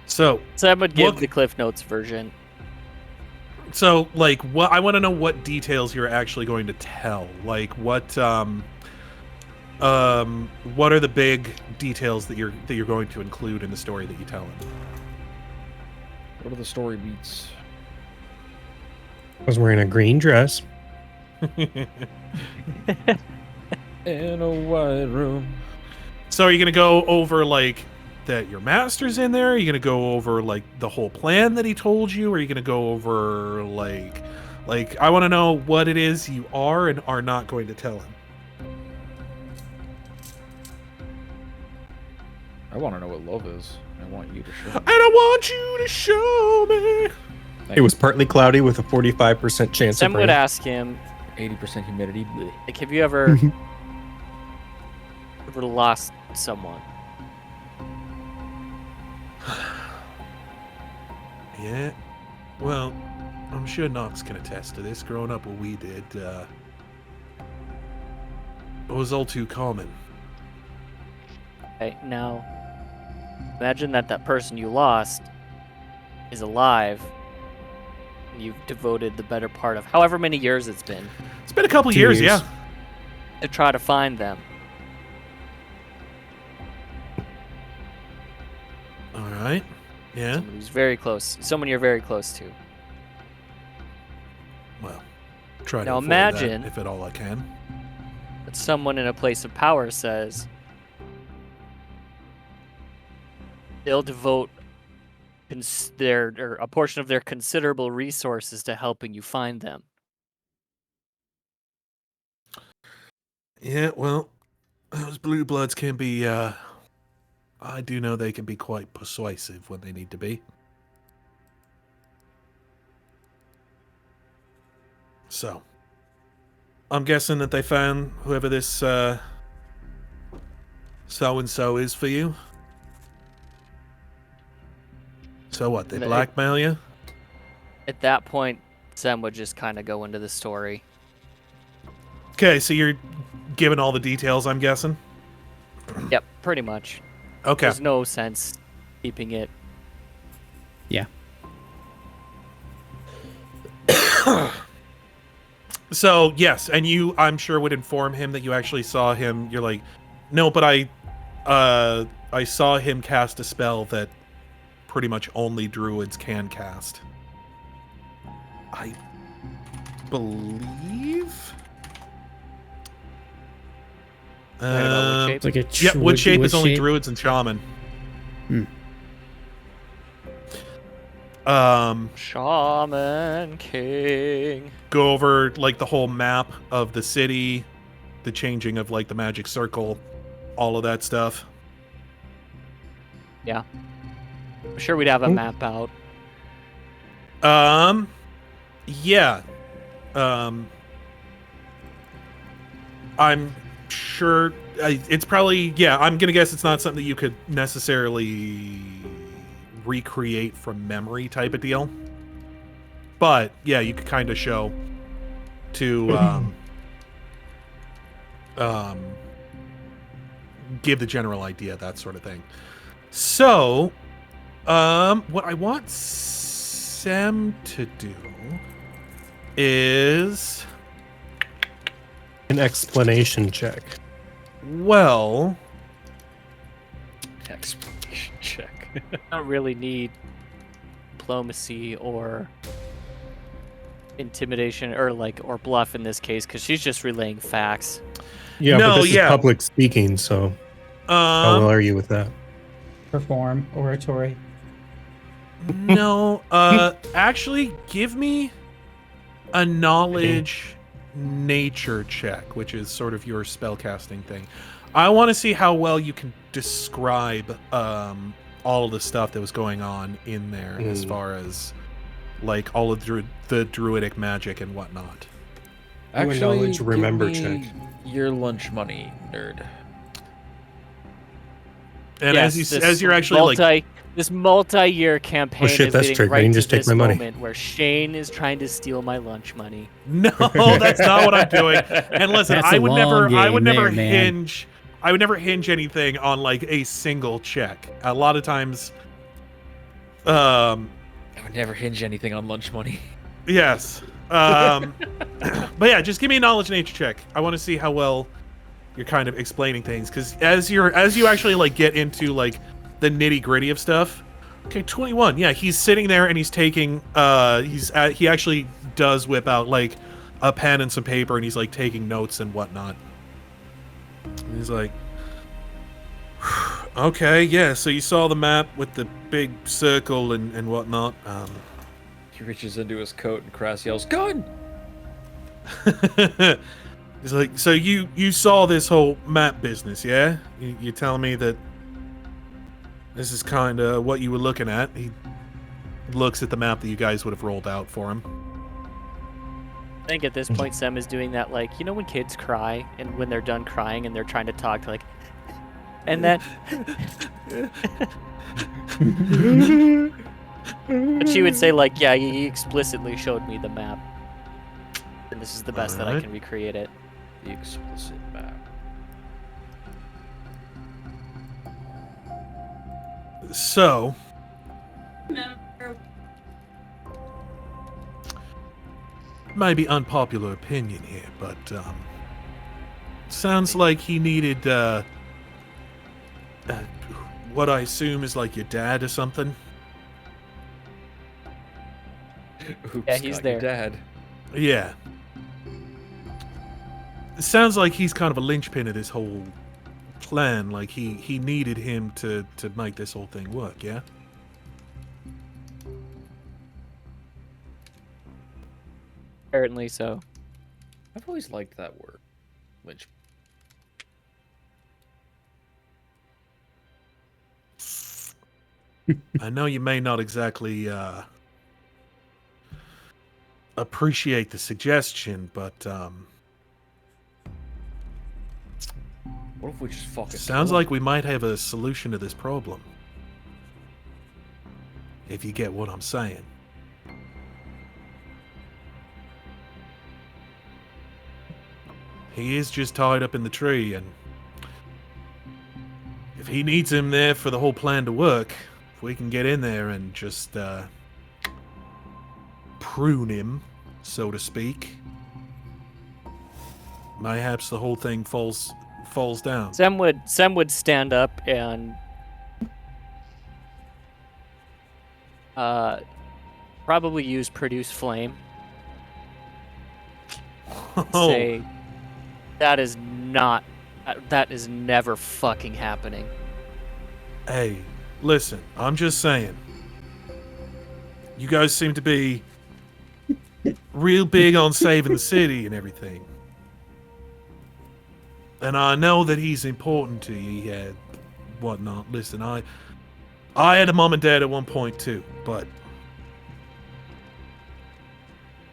So, Sam would give Look- the Cliff Notes version. like, what I want to know what details you're actually going to tell. Like, what are the big details that you're going to include in the story that you tell him? What are the story beats? I was wearing a green dress. In a white room. So, are you going to go over like that your master's in there? Are you going to go over like the whole plan that he told you? Or are you going to go over like I want to know what it is you are and are not going to tell him. I want to know what love is. I want you to show me. And I want you to show me. It was partly cloudy with a 45% chance Sam of would rain. ask him, 80% humidity. Bleh. like, have you ever lost someone? Yeah. Well, I'm sure Knox can attest to this. Growing up what we did, it was all too common. Okay, now, imagine that person you lost is alive. And you've devoted the better part of however many years it's been It's been a couple 2 years, years. yeah. to try to find them. All right. Yeah. Someone who's very close. Someone you're very close to. Well, try to Now avoid imagine- that, if at all I can. But someone in a place of power says they'll devote a portion of their considerable resources to helping you find them. Yeah. Well, those blue bloods can be. I do know they can be quite persuasive when they need to be. So, I'm guessing that they found whoever this so-and-so is for you. So what, they No, it- blackmail you? At that point, Sam would just kind of go into the story. Okay, so you're giving all the details, I'm guessing? Yep, pretty much. Okay. There's no sense keeping it. Yeah. So, yes, and you, I'm sure, would inform him that you actually saw him. You're like, no, but I saw him cast a spell that pretty much only druids can cast. I believe. Right about wood It's like a Yeah, wood shape wood is only shape. druids and shaman. Hmm. Shaman King. Go over like the whole map of the city, the changing of like the magic circle, all of that stuff. I'm sure we'd have a map out. Yeah. I'm sure it's probably, yeah, I'm gonna guess it's not something that you could necessarily recreate from memory type of deal. But yeah, you could kind of show to give the general idea, that sort of thing. So, what I want Sam to do is, An explanation check. well, Explanation check. I don't really need diplomacy or intimidation or bluff in this case because she's just relaying facts. Yeah, No, but this yeah. is public speaking, so how well are you with that? Perform oratory. No, actually, give me a knowledge nature check, which is sort of your spellcasting thing. I want to see how well you can describe all of the stuff that was going on in there, as far as like all of the druidic magic and whatnot. Do a Actually, knowledge give remember me check. your lunch money, nerd. And Yes, as you're actually this multi-year campaign shit, is that's leading triggering. right to Just take this my money. moment where Shane is trying to steal my lunch money. no, that's not what I'm doing. And listen, That's I a would long never game there, man. I would never hinge anything on like a single check. A lot of times, I would never hinge anything on lunch money. yes. But yeah, just give me a knowledge nature check. I want to see how well you're kind of explaining things, because as you actually like get into like the nitty gritty of stuff. Okay, 21. Yeah, he's sitting there and he's taking. He actually does whip out like a pen and some paper, and he's like taking notes and whatnot. And he's like, okay, yeah. So you saw the map with the big circle and whatnot. He reaches into his coat and Crass yells, "Gun!" He's like, so you saw this whole map business, yeah? You telling me that this is kind of what you were looking at? He looks at the map that you guys would have rolled out for him. I think at this point, Sem is doing that, like, you know, when kids cry and when they're done crying and they're trying to talk, like, and then. But she would say, like, yeah, he explicitly showed me the map. And this is the best that I Alright. can recreate it. The explicit map. So, maybe unpopular opinion here, but sounds like he needed what I assume is like your dad or something. Oops, Yeah, he's got your there. Dad. Yeah. It sounds like he's kind of a linchpin of this whole plan. Like he needed him to make this whole thing work, yeah? Apparently so. I've always liked that word, lynch. I know you may not exactly appreciate the suggestion, but What if we just fucking sounds kill him? like we might have a solution to this problem. If you get what I'm saying. He is just tied up in the tree, and if he needs him there for the whole plan to work, if we can get in there and just prune him, so to speak, mayhaps the whole thing falls down. Sem would stand up and probably use produce flame. Oh, Say that is never fucking happening. hey, listen, I'm just saying. You guys seem to be real big on saving the city and everything. And I know that he's important to you, yeah, whatnot. Listen, I had a mom and dad at one point too, but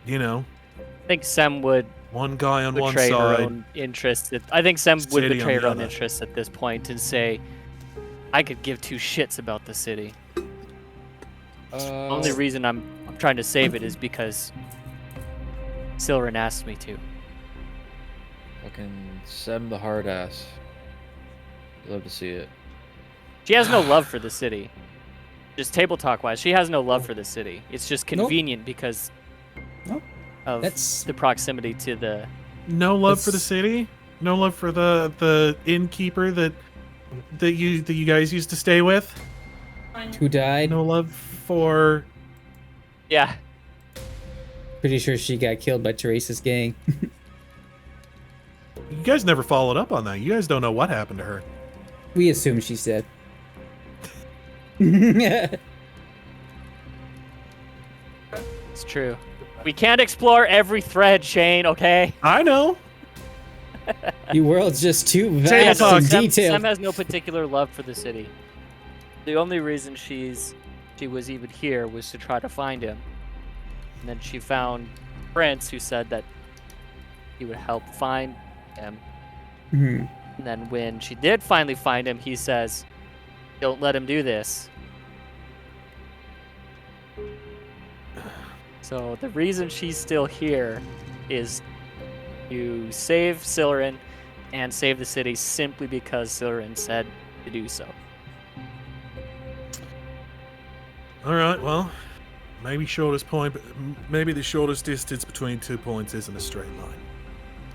you know, I think Sem would one guy on one betray her side. own interests. I think Sem would city on betray the her own other. interests at this point and say, "I could give two shits about the city. The only reason I'm trying to save it is because Silrin asked me to." Fucking Sem the hard ass. Love to see it. She has no love for the city. Just table talk wise, she has no love for the city. It's just Nope. convenient because Nope. of That's- the proximity to the. No love for the That's- city? No love for the innkeeper that you guys used to stay with? Who died? No love for Yeah. Pretty sure she got killed by Teresa's gang. You guys never followed up on that. You guys don't know what happened to her. We assume she's dead. It's true. We can't explore every thread, Shane, okay? I know. Your world's just too Table vast talk. and Sam detailed. has no particular love for the city. The only reason she was even here was to try to find him. And then she found Prince, who said that he would help find him. Mhm. And then when she did finally find him, he says, "Don't let him do this." So the reason she's still here is to save Sillerin and save the city simply because Sillerin said to do so. All right, well, maybe shortest point, but maybe the shortest distance between 2 points isn't a straight line.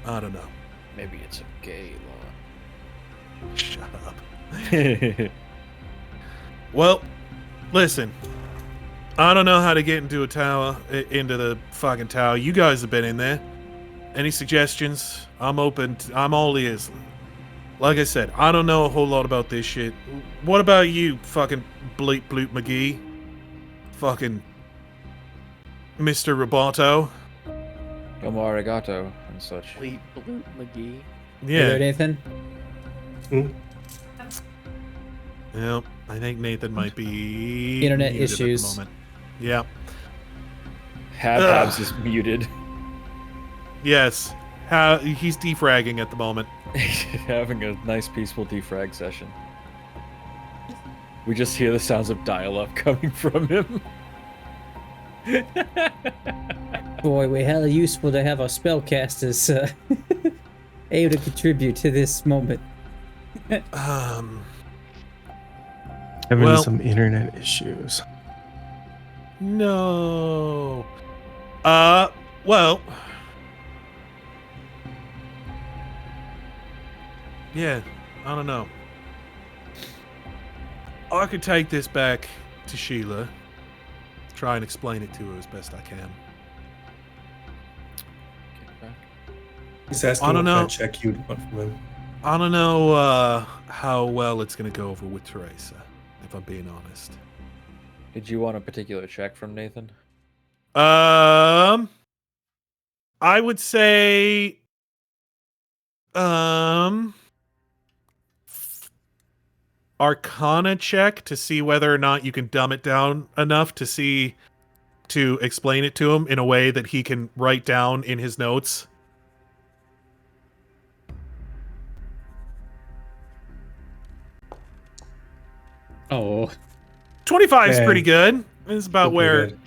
I don't know. Maybe it's a gay Shut up. law. Well, listen. I don't know how to get into a tower, into the fucking tower. You guys have been in there. Any suggestions? I'm open. I'm all ears. Like I said, I don't know a whole lot about this shit. What about you, fucking Bleep Bloop McGee? Fucking Mr. Roboto? Domo arigato and such. Bleep Bloop McGee. Hey there, Yeah. Nathan. Yep. I think Nathan might be Internet muted at the issues. moment. Yeah. Habs is muted. Yes. He's defragging at the moment. Having a nice peaceful defrag session. We just hear the sounds of dial-up coming from him. Boy, we're hella useful to have our spellcasters able to contribute to this moment. Having Well- some internet issues. No. Well. Yeah, I don't know. I could take this back to Sheila. Try and explain it to her as best I can. He's asking I don't what kind know. of check you'd want from him. I don't know how well it's going to go over with Teresa, if I'm being honest. Did you want a particular check from Nathan? I would say Arcana check to see whether or not you can dumb it down enough to explain it to him in a way that he can write down in his notes. Oh, 25 is Yeah. pretty good. It's about Pretty where good.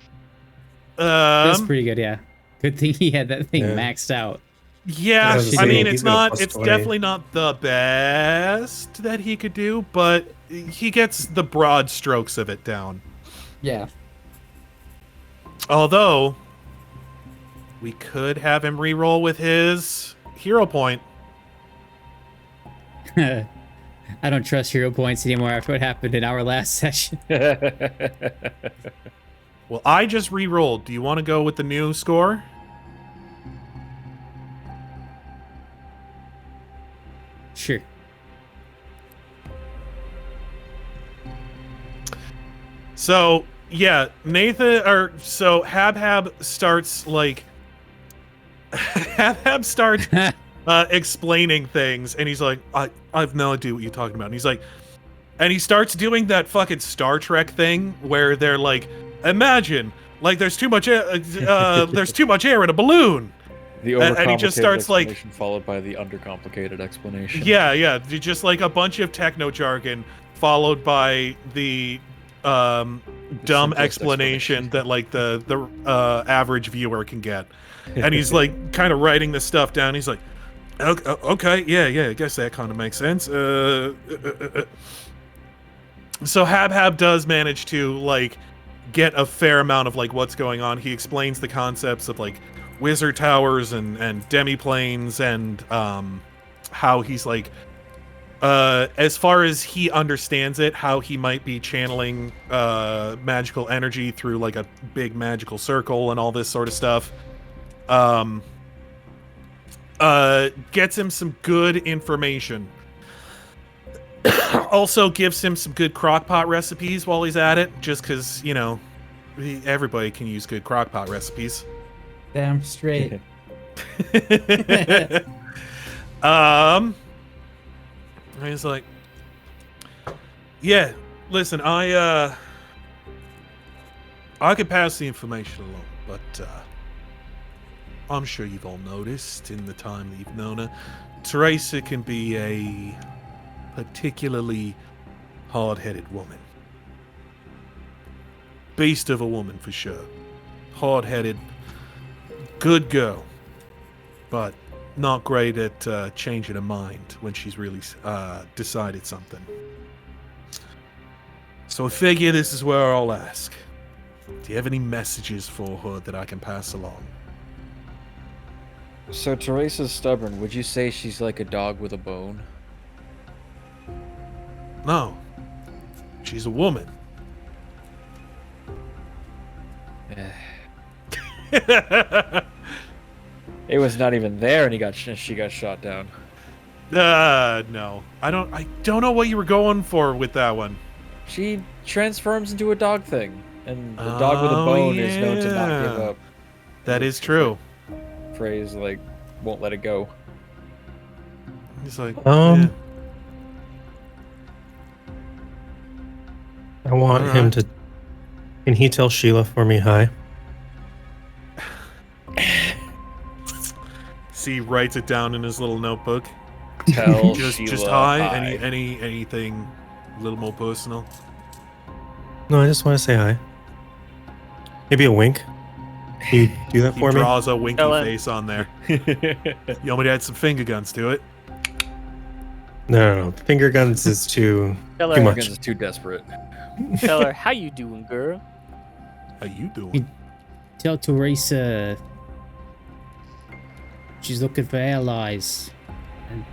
that's pretty good, yeah. Good thing he had that thing Yeah. maxed out. yeah, That's I mean, insane. it's He's got a not, plus it's 20. definitely not the best that he could do, but he gets the broad strokes of it down. Yeah. Although, we could have him reroll with his hero point. I don't trust hero points anymore after what happened in our last session. Well, I just rerolled. Do you want to go with the new score? Sure. So, yeah, Habhab starts like Habhab starts explaining things, and he's like, I have no idea what you're talking about. And he's like, and he starts doing that fucking Star Trek thing where they're like, imagine like there's too much air in a balloon. The And he just starts, like- explanation followed by the undercomplicated explanation. Yeah, just like a bunch of techno jargon followed by the dumb simplest explanation that like the average viewer can get. And he's like kind of writing this stuff down. He's like, okay, yeah, I guess that kind of makes sense. So Habhab does manage to like get a fair amount of like what's going on. He explains the concepts of like wizard towers and demiplanes and how he's like as far as he understands it, how he might be channeling magical energy through like a big magical circle and all this sort of stuff. Gets him some good information. Also gives him some good crockpot recipes while he's at it, just because, you know, everybody can use good crockpot recipes. Damn straight. He's like, yeah, listen, I could pass the information along, but I'm sure you've all noticed in the time that you've known her, Teresa can be a particularly hard-headed woman. Beast of a woman, for sure. Hard-headed, good girl, but not great at changing her mind when she's really decided something. So I figure this is where I'll ask. Do you have any messages for her that I can pass along? So Teresa's stubborn. Would you say she's like a dog with a bone? No. She's a woman. It was not even there, and she got shot down. No. I don't know what you were going for with that one. She transforms into a dog thing, and the dog with a bone is known to not give up. That is true. Phrase like won't let it go. He's like, I want Alright. him to. Can he tell Sheila for me hi? See, he writes it down in his little notebook. Tell just Sheila hi. hi. Anything a little more personal. No, I just want to say hi. Maybe a wink. Can you do that He for me? draws a winky Tell him. face on there. You want me to add some finger guns to it? No. Finger guns is too Tell too her, much. Because it's too desperate. tell her, how you doing, girl? How you doing? Tell Teresa she's looking for allies, and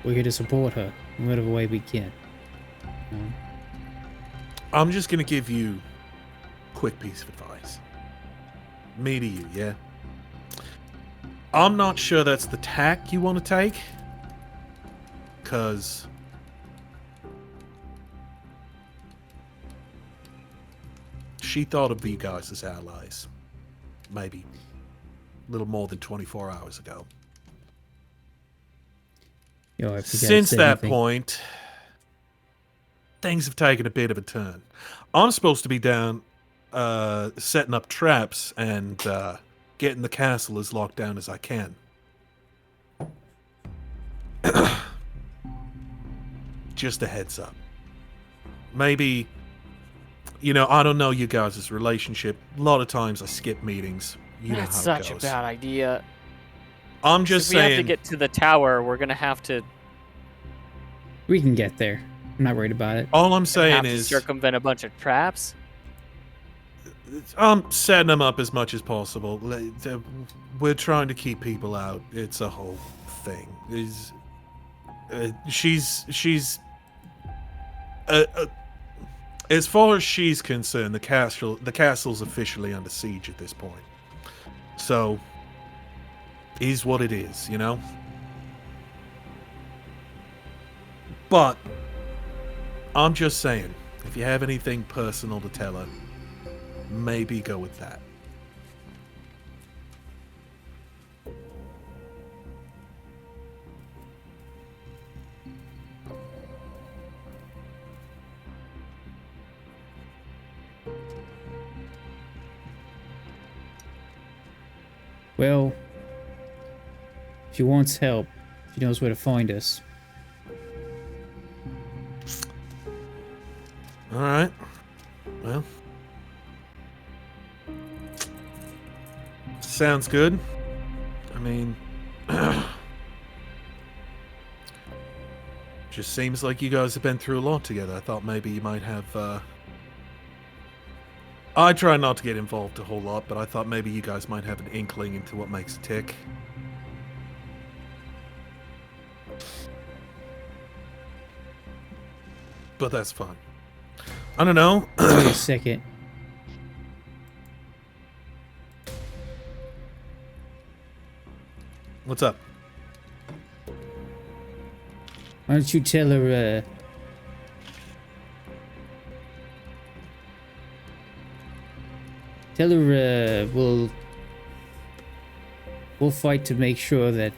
we're here to support her in whatever way we can. You know? I'm just gonna give you a quick piece of advice. Me to you, yeah? I'm not sure that's the tack you want to take. Because she thought of you guys as allies. Maybe a little more than 24 hours ago. Yo, I forgot to Since say that anything. point, things have taken a bit of a turn. I'm supposed to be down setting up traps and getting the castle as locked down as I can. Just a heads up. Maybe, you know, I don't know you guys' relationship. A lot of times I skip meetings. You That's know how it such a goes. bad idea. I'm just if we have saying. to get to the tower, we're gonna have to, We can get there. I'm not worried about it. All I'm saying have to is, circumvent a bunch of traps. I'm setting them up as much as possible. We're trying to keep people out. It's a whole thing. She's as far as she's concerned, the castle's officially under siege at this point. So, is what it is, you know. But I'm just saying, if you have anything personal to tell her, maybe go with that. Well, if she wants help, she knows where to find us. All right. Well, sounds good. I mean, just seems like you guys have been through a lot together. I thought maybe you might have. I try not to get involved a whole lot, but I thought maybe you guys might have an inkling into what makes a tick. But that's fine. I don't know. Wait a second. What's up? Why don't you tell her, we'll fight to make sure that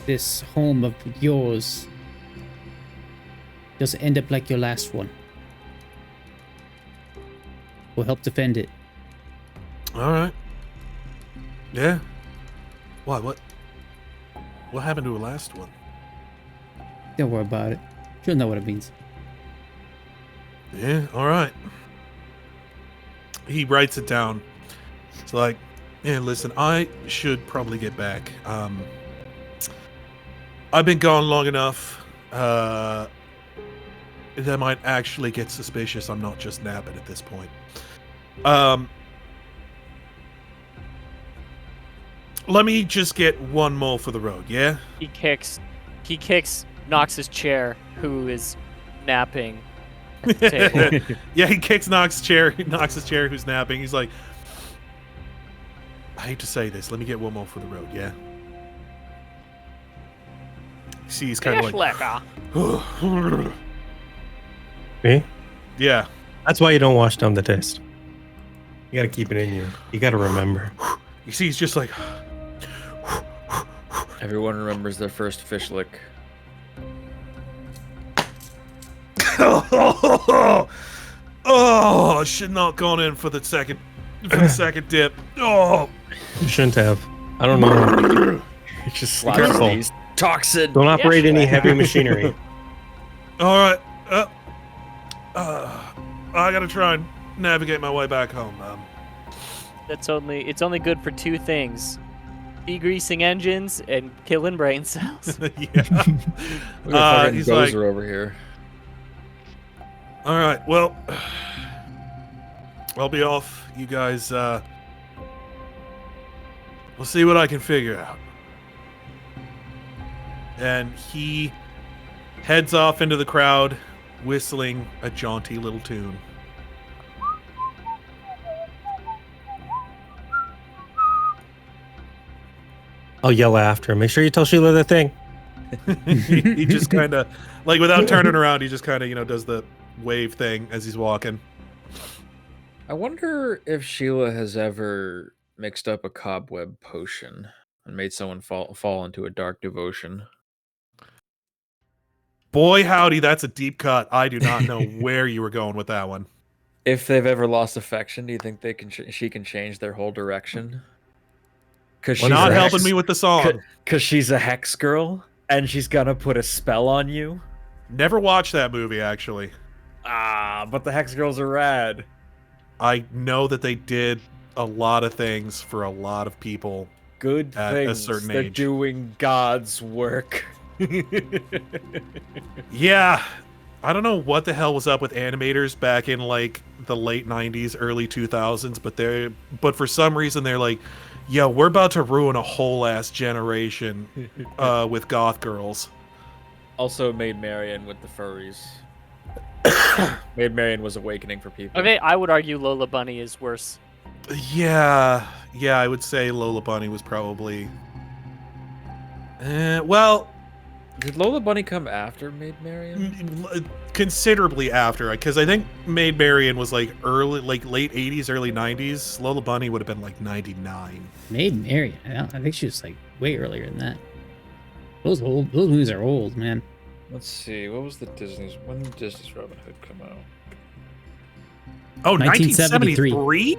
this home of yours doesn't end up like your last one. We'll help defend it. All right. Yeah. Why? What happened to her last one? Don't worry about it. She'll know what it means. Yeah. All right. He writes it down. It's like, yeah, listen, I should probably get back. I've been gone long enough. That might actually get suspicious. I'm not just napping at this point. Let me just get one more for the road, yeah? He kicks Nox's chair, who is napping at the table. Yeah, he kicks Nox's chair, who's napping. He's like, I hate to say this. Let me get one more for the road, yeah? See, he's kind of like, Me? yeah. That's why you don't wash down the taste. You gotta keep it in you. You gotta remember. You see, he's just like, Everyone remembers their first fish lick. oh, I should not have gone in for the second dip. Oh, You shouldn't have. I don't know. Just Be careful. these toxin. Don't operate any heavy machinery. all right. I gotta try and navigate my way back home. It's only good for two things: degreasing engines and killing brain cells. Yeah. Look at fucking he's Gozer like, over here. all right. Well, I'll be off. You guys. We'll see what I can figure out. And he heads off into the crowd, whistling a jaunty little tune. I'll yell after him. Make sure you tell Sheila the thing. He just kind of, like, without turning around, he just kind of, does the wave thing as he's walking. I wonder if Sheila has ever mixed up a cobweb potion and made someone fall into a dark devotion. Boy, howdy, that's a deep cut. I do not know where you were going with that one. If they've ever lost affection, do you think they can? She can change their whole direction? Because she's Not a helping hex- me with the song. Because she's a hex girl and she's gonna put a spell on you. Never watched that movie, actually. Ah, but the hex girls are rad. I know that they did a lot of things for a lot of people. Good At a things. certain They're age. doing God's work. Yeah. I don't know what the hell was up with animators back in like the late 90s, early 2000s, but for some reason they're like, yo, we're about to ruin a whole ass generation with goth girls. Also, Maid Marian with the furries. Maid Marian was awakening for people. Okay, I would argue Lola Bunny is worse. Yeah, I would say Lola Bunny was probably. Well, Did Lola Bunny come after Maid Marian? considerably after, because I think Maid Marian was like late 80s, early 90s. Lola Bunny would have been like 99. Maid Marian. I think she was like way earlier than that. Those movies are old, man. Let's see. What was the Disney's? When did Disney's Robin Hood come out? Oh, 1973. 1973?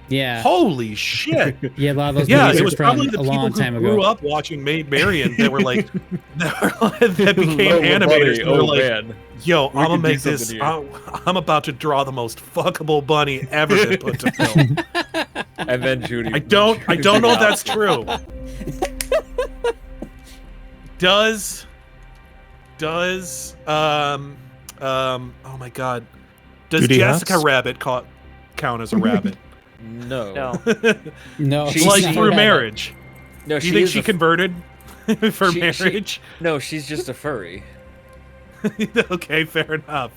Yeah. Holy shit. Yeah, a lot of those Yeah, movies it are was from probably the a people long who time grew ago. up watching Maid Marian that were like, that became Lola animators. Bunny, And were like, man. yo, We I'm gonna can do make this. something here. I'm about to draw the most fuckable bunny ever been put to film. And then Judy. I don't know if that's true. Does oh my god, does Judy Jessica Hopps? Rabbit count as a rabbit? No. No. No, She's Like not through a marriage? No, Do you think is she a- converted for She- marriage? No, she's just a furry. Okay, fair enough.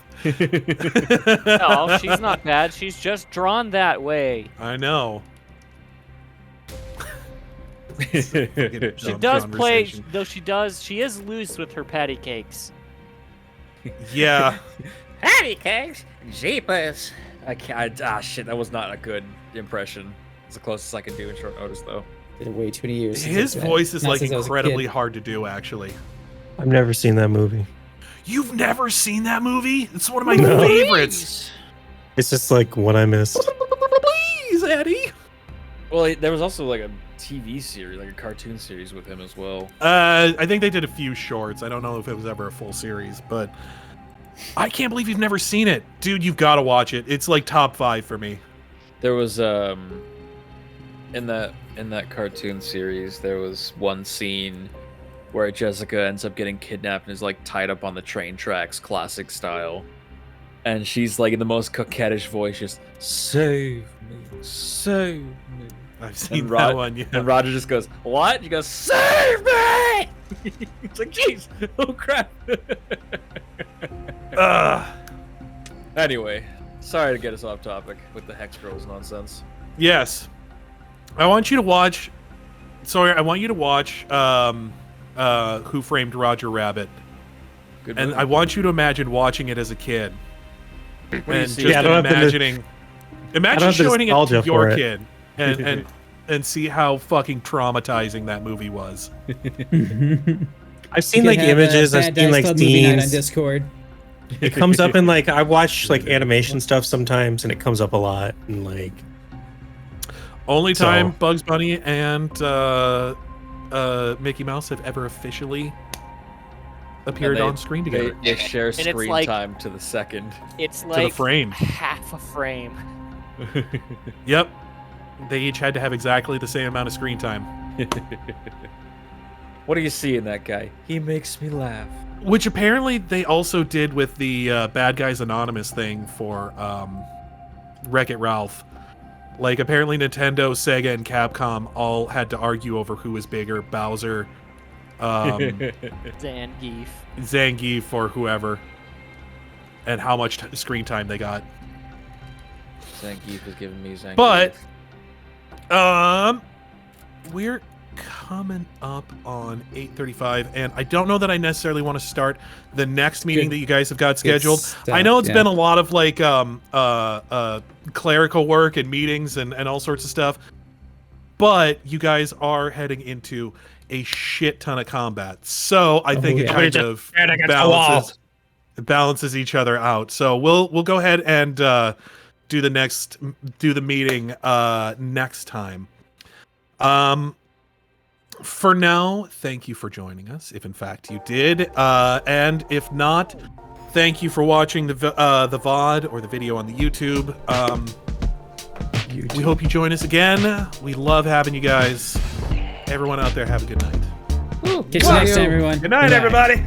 No, she's not bad. She's just drawn that way. I know. She does play, though. She is loose with her patty cakes. Yeah. Patty cakes, jeepers. I can't. Shit, that was not a good impression. It's the closest I can do in short notice, though. Did it way too many years. His voice is Not like since I was a incredibly kid. hard to do, actually. I've never seen that movie. You've never seen that movie? It's one of my favorites. It's just like what I missed. Please, Eddie. Well, there was also like a TV series, like a cartoon series with him as well. I think they did a few shorts. I don't know if it was ever a full series, but I can't believe you've never seen it. Dude, you've got to watch it. It's like top 5 for me. There was in that cartoon series, there was one scene where Jessica ends up getting kidnapped and is like tied up on the train tracks, classic style. And she's like in the most coquettish voice, just save me, save me. I've seen And that one, yeah. And Roger just goes, what? She goes, save me! It's like, jeez, oh crap. Anyway, sorry to get us off topic with the Hex Girls nonsense. Yes. I want you to watch Who Framed Roger Rabbit. Good And movie. I want you to imagine watching it as a kid. What do you And see? just Yeah, I don't have the- imagine I don't have the showing it to nostalgia your for it. kid and see how fucking traumatizing that movie was. I've seen like images. I've seen like movie night on scenes. Discord. It comes up in like I watch like animation stuff sometimes, and it comes up a lot. And like Only So- time Bugs Bunny and Mickey Mouse have ever officially appeared And on screen together. They share it's screen like- time to the second. It's the like frame. half a frame. Yep. They each had to have exactly the same amount of screen time. What do you see in that guy? He makes me laugh. Which apparently they also did with the Bad Guys Anonymous thing for Wreck-It Ralph. Like, apparently Nintendo, Sega, and Capcom all had to argue over who was bigger, Bowser, Zangief. Zangief, or whoever, and how much screen time they got. Zangief is giving me Zangief. But we're coming up on 8:35, and I don't know that I necessarily want to start the next meeting Good. that you guys have got scheduled. stuff, I know it's yeah. been a lot of like clerical work and meetings and all sorts of stuff, but you guys are heading into a shit ton of combat, so I think it yeah. kind of balances each other out. So we'll go ahead and do the meeting next time. For now, thank you for joining us, if in fact you did, and if not, thank you for watching the VOD or the video on the YouTube. We hope you join us again. We love having you guys. Everyone out there, have a good night. Catch you next time, everyone. Good night, Bye. everybody.